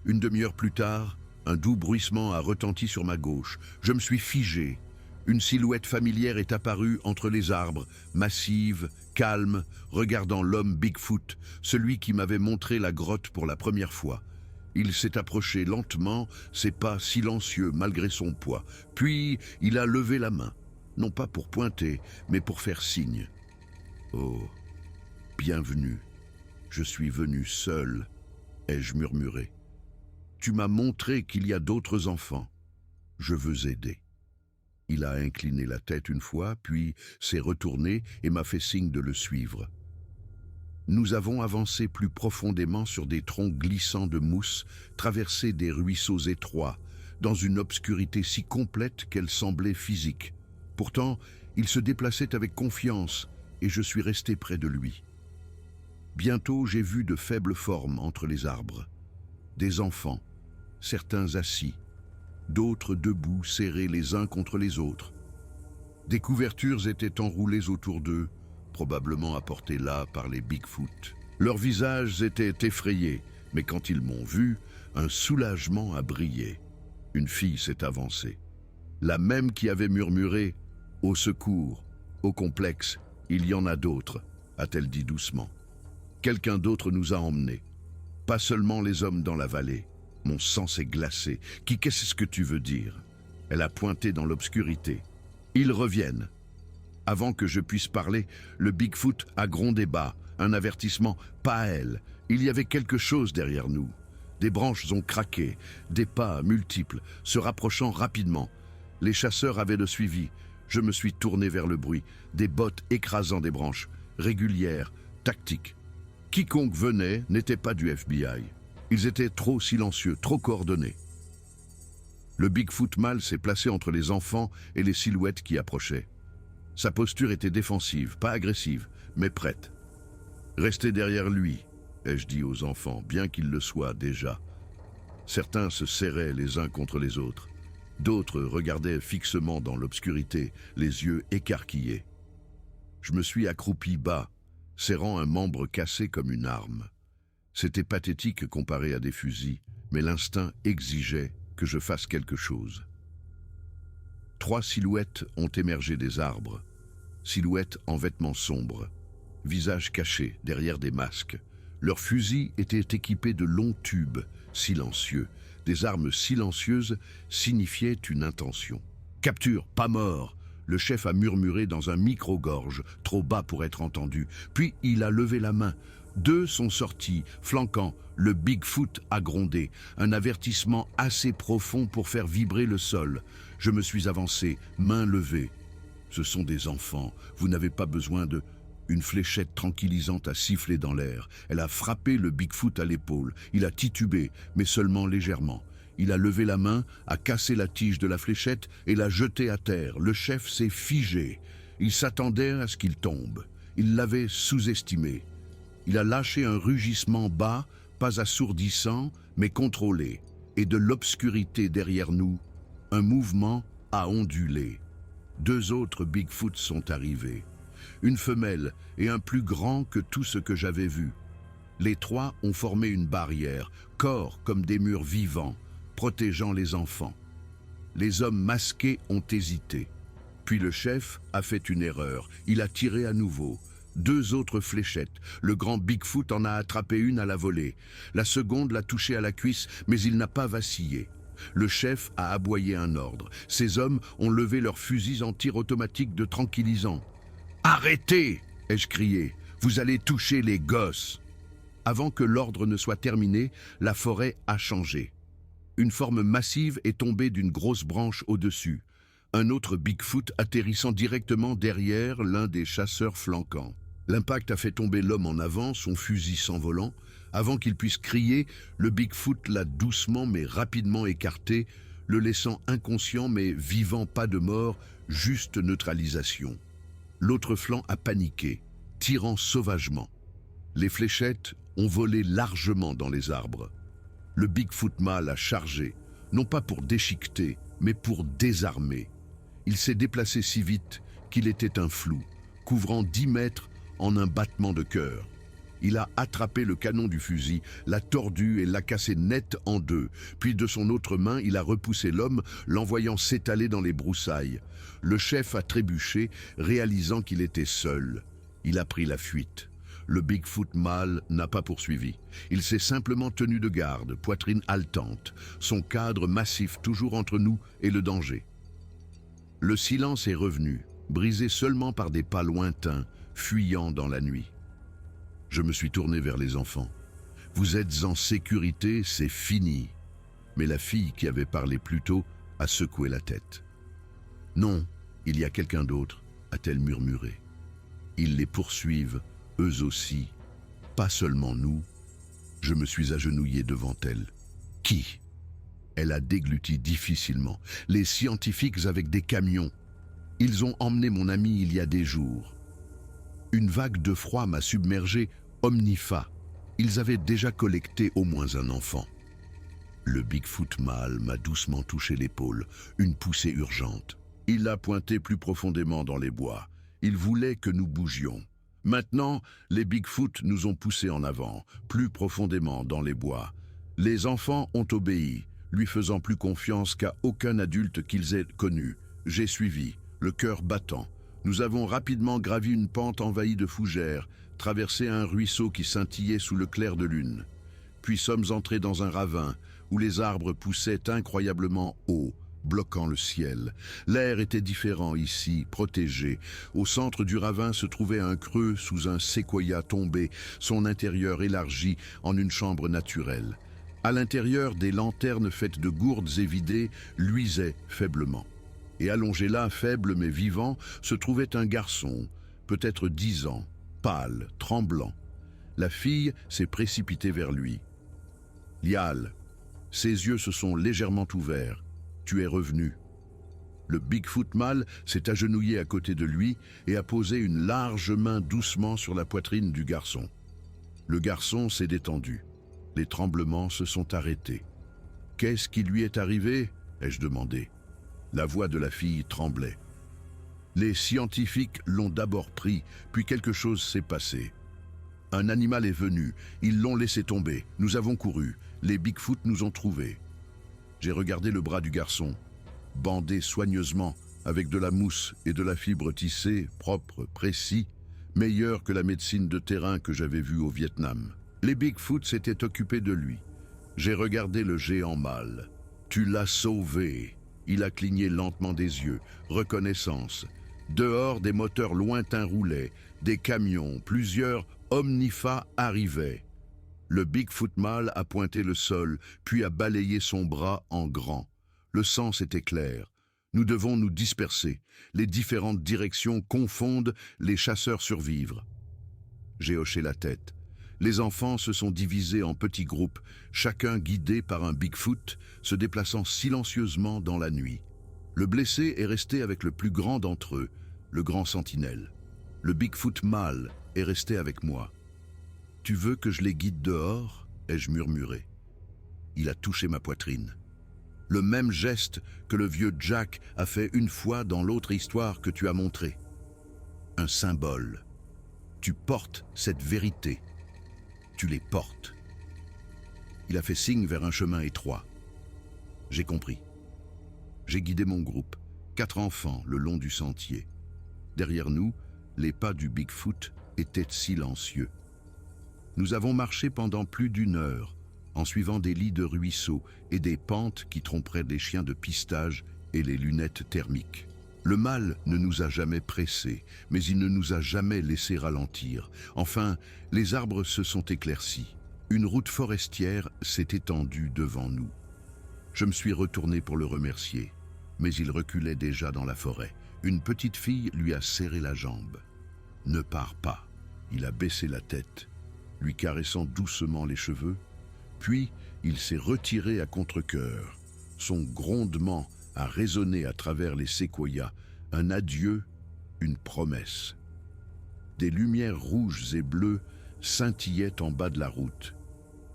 1 demi-heure plus tard, un doux bruissement a retenti sur ma gauche. Je me suis figé. Une silhouette familière est apparue entre les arbres, massive, calme, regardant l'homme Bigfoot, celui qui m'avait montré la grotte pour la première fois. Il s'est approché lentement, ses pas silencieux malgré son poids. Puis, il a levé la main, non pas pour pointer, mais pour faire signe. Oh, bienvenue. Je suis venu seul, ai-je murmuré. Tu m'as montré qu'il y a d'autres enfants. Je veux aider. Il a incliné la tête 1 fois, puis s'est retourné et m'a fait signe de le suivre. Nous avons avancé plus profondément sur des troncs glissants de mousse, traversé des ruisseaux étroits, dans une obscurité si complète qu'elle semblait physique. Pourtant, il se déplaçait avec confiance et je suis resté près de lui. Bientôt, j'ai vu de faibles formes entre les arbres. Des enfants, certains assis, d'autres debout, serrés les uns contre les autres. Des couvertures étaient enroulées autour d'eux, probablement apportées là par les Bigfoot. Leurs visages étaient effrayés, mais quand ils m'ont vu, un soulagement a brillé. Une fille s'est avancée. La même qui avait murmuré « Au secours, au complexe, il y en a d'autres », a-t-elle dit doucement. Quelqu'un d'autre nous a emmenés. Pas seulement les hommes dans la vallée. Mon sang s'est glacé. Qu'est-ce que tu veux dire? Elle a pointé dans l'obscurité. Ils reviennent. Avant que je puisse parler, le Bigfoot a grondé bas. Un avertissement, pas à elle. Il y avait quelque chose derrière nous. Des branches ont craqué, des pas multiples, se rapprochant rapidement. Les chasseurs avaient le suivi. Je me suis tourné vers le bruit, des bottes écrasant des branches, régulières, tactiques. Quiconque venait n'était pas du FBI. Ils étaient trop silencieux, trop coordonnés. Le Bigfoot mâle s'est placé entre les enfants et les silhouettes qui approchaient. Sa posture était défensive, pas agressive, mais prête. Restez derrière lui, ai-je dit aux enfants, bien qu'ils le soient déjà. Certains se serraient les uns contre les autres. D'autres regardaient fixement dans l'obscurité, les yeux écarquillés. Je me suis accroupi bas, serrant un membre cassé comme une arme. C'était pathétique comparé à des fusils, mais l'instinct exigeait que je fasse quelque chose. 3 silhouettes ont émergé des arbres, silhouettes en vêtements sombres, visages cachés derrière des masques. Leurs fusils étaient équipés de longs tubes, silencieux. Des armes silencieuses signifiaient une intention. « Capture, pas mort !» Le chef a murmuré dans un micro-gorge, trop bas pour être entendu. Puis il a levé la main. Deux sont sortis, flanquant. Le Bigfoot a grondé, un avertissement assez profond pour faire vibrer le sol. Je me suis avancé, main levée. Ce sont des enfants, vous n'avez pas besoin de... Une fléchette tranquillisante a sifflé dans l'air. Elle a frappé le Bigfoot à l'épaule. Il a titubé, mais seulement légèrement. Il a levé la main, a cassé la tige de la fléchette et l'a jetée à terre. Le chef s'est figé. Il s'attendait à ce qu'il tombe. Il l'avait sous-estimé. Il a lâché un rugissement bas, pas assourdissant, mais contrôlé. Et de l'obscurité derrière nous, un mouvement a ondulé. Deux autres Bigfoot sont arrivés. Une femelle et un plus grand que tout ce que j'avais vu. Les trois ont formé une barrière, corps comme des murs vivants, protégeant les enfants. Les hommes masqués ont hésité. Puis le chef a fait une erreur. Il a tiré à nouveau. Deux autres fléchettes. Le grand Bigfoot en a attrapé une à la volée. La seconde l'a touché à la cuisse, mais il n'a pas vacillé. Le chef a aboyé un ordre. Ces hommes ont levé leurs fusils en tir automatique de tranquillisant. « Arrêtez !» ai-je crié. « Vous allez toucher les gosses !» Avant que l'ordre ne soit terminé, la forêt a changé. Une forme massive est tombée d'une grosse branche au-dessus. Un autre Bigfoot atterrissant directement derrière l'un des chasseurs flanquants. L'impact a fait tomber l'homme en avant, son fusil s'envolant. Avant qu'il puisse crier, le Bigfoot l'a doucement mais rapidement écarté, le laissant inconscient mais vivant, pas de mort, juste neutralisation. L'autre flanc a paniqué, tirant sauvagement. Les fléchettes ont volé largement dans les arbres. Le Bigfoot mâle a chargé, non pas pour déchiqueter, mais pour désarmer. Il s'est déplacé si vite qu'il était un flou, couvrant 10 mètres en un battement de cœur. Il a attrapé le canon du fusil, l'a tordu et l'a cassé net en deux. Puis de son autre main, il a repoussé l'homme, l'envoyant s'étaler dans les broussailles. Le chef a trébuché, réalisant qu'il était seul. Il a pris la fuite. Le Bigfoot mâle n'a pas poursuivi. Il s'est simplement tenu de garde, poitrine haletante, son cadre massif toujours entre nous et le danger. Le silence est revenu, brisé seulement par des pas lointains, fuyant dans la nuit. Je me suis tourné vers les enfants. « Vous êtes en sécurité, c'est fini. » Mais la fille qui avait parlé plus tôt a secoué la tête. « Non, il y a quelqu'un d'autre, » a-t-elle murmuré. « Ils les poursuivent, eux aussi, pas seulement nous. » Je me suis agenouillé devant elle. « Qui ?» Elle a dégluti difficilement. « Les scientifiques avec des camions. Ils ont emmené mon ami il y a des jours. » Une vague de froid m'a submergé, omnifa. Ils avaient déjà collecté au moins un enfant. Le Bigfoot mâle m'a doucement touché l'épaule, une poussée urgente. Il l'a pointé plus profondément dans les bois. Il voulait que nous bougions. Maintenant, les Bigfoot nous ont poussés en avant, plus profondément dans les bois. Les enfants ont obéi, lui faisant plus confiance qu'à aucun adulte qu'ils aient connu. J'ai suivi, le cœur battant. Nous avons rapidement gravi une pente envahie de fougères, traversé un ruisseau qui scintillait sous le clair de lune. Puis sommes entrés dans un ravin où les arbres poussaient incroyablement haut, bloquant le ciel. L'air était différent ici, protégé. Au centre du ravin se trouvait un creux sous un séquoia tombé, son intérieur élargi en une chambre naturelle. À l'intérieur, des lanternes faites de gourdes et vidées luisaient faiblement. Et allongé là, faible mais vivant, se trouvait un garçon, peut-être 10 ans, pâle, tremblant. La fille s'est précipitée vers lui. « Lial !» Ses yeux se sont légèrement ouverts. « Tu es revenu. » Le Bigfoot mâle s'est agenouillé à côté de lui et a posé une large main doucement sur la poitrine du garçon. Le garçon s'est détendu. Les tremblements se sont arrêtés. « Qu'est-ce qui lui est arrivé ?» ai-je demandé. La voix de la fille tremblait. Les scientifiques l'ont d'abord pris, puis quelque chose s'est passé. Un animal est venu, ils l'ont laissé tomber, nous avons couru, les Bigfoot nous ont trouvés. J'ai regardé le bras du garçon, bandé soigneusement, avec de la mousse et de la fibre tissée, propre, précis, meilleur que la médecine de terrain que j'avais vue au Vietnam. Les Bigfoot s'étaient occupés de lui. J'ai regardé le géant mâle. « Tu l'as sauvé !» Il a cligné lentement des yeux. Reconnaissance. Dehors, des moteurs lointains roulaient, des camions, plusieurs omnifas arrivaient. Le Bigfoot mâle a pointé le sol, puis a balayé son bras en grand. Le sens était clair. Nous devons nous disperser. Les différentes directions confondent, les chasseurs survivre. J'ai hoché la tête. Les enfants se sont divisés en petits groupes, chacun guidé par un Bigfoot, se déplaçant silencieusement dans la nuit. Le blessé est resté avec le plus grand d'entre eux, le grand sentinelle. Le Bigfoot mâle est resté avec moi. « Tu veux que je les guide dehors ?» ai-je murmuré. Il a touché ma poitrine. Le même geste que le vieux Jack a fait une fois dans l'autre histoire que tu as montrée. Un symbole. Tu portes cette vérité. Tu les portes. Il a fait signe vers un chemin étroit. J'ai compris. J'ai guidé mon groupe, 4 enfants le long du sentier. Derrière nous, les pas du Bigfoot étaient silencieux. Nous avons marché pendant plus d'1 heure, en suivant des lits de ruisseaux et des pentes qui tromperaient les chiens de pistage et les lunettes thermiques. Le mâle ne nous a jamais pressés, mais il ne nous a jamais laissé ralentir. Enfin, les arbres se sont éclaircis. Une route forestière s'est étendue devant nous. Je me suis retourné pour le remercier, mais il reculait déjà dans la forêt. Une petite fille lui a serré la jambe. « Ne pars pas !» Il a baissé la tête, lui caressant doucement les cheveux, puis il s'est retiré à contre-cœur. Son grondement a résonné à travers les séquoias, un adieu, une promesse. Des lumières rouges et bleues scintillaient en bas de la route.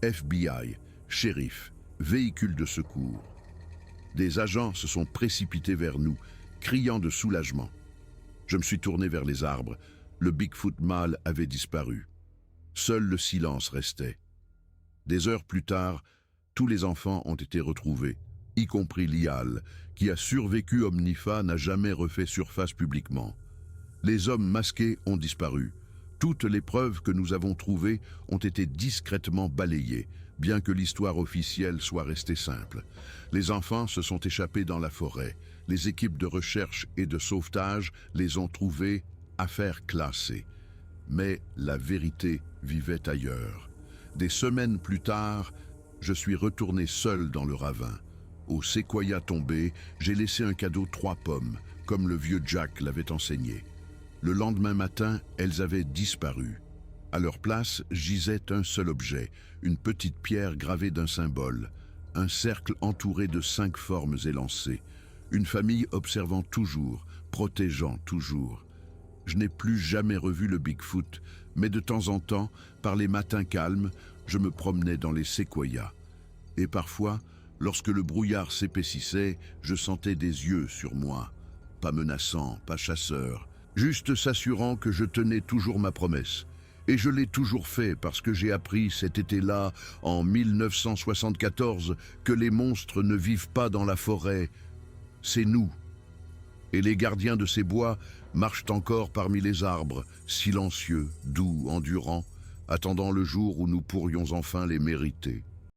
FBI, shérif, véhicule de secours. Des agents se sont précipités vers nous, criant de soulagement. Je me suis tourné vers les arbres. Le Bigfoot mâle avait disparu. Seul le silence restait. Des heures plus tard, tous les enfants ont été retrouvés, y compris Lial, qui a survécu Omnifa, n'a jamais refait surface publiquement. Les hommes masqués ont disparu. Toutes les preuves que nous avons trouvées ont été discrètement balayées, bien que l'histoire officielle soit restée simple. Les enfants se sont échappés dans la forêt. Les équipes de recherche et de sauvetage les ont trouvés, affaires classées. Mais la vérité vivait ailleurs. Des semaines plus tard, je suis retourné seul dans le ravin. Au séquoia tombé, j'ai laissé un cadeau 3 pommes, comme le vieux Jack l'avait enseigné. Le lendemain matin, elles avaient disparu. À leur place gisait un seul objet, une petite pierre gravée d'un symbole, un cercle entouré de 5 formes élancées, une famille observant toujours, protégeant toujours. Je n'ai plus jamais revu le Bigfoot, mais de temps en temps, par les matins calmes, je me promenais dans les séquoias. Et parfois, lorsque le brouillard s'épaississait, je sentais des yeux sur moi, pas menaçants, pas chasseurs, juste s'assurant que je tenais toujours ma promesse. Et je l'ai toujours fait parce que j'ai appris cet été-là, en 1974, que les monstres ne vivent pas dans la forêt, c'est nous. Et les gardiens de ces bois marchent encore parmi les arbres, silencieux, doux, endurants, attendant le jour où nous pourrions enfin les mériter.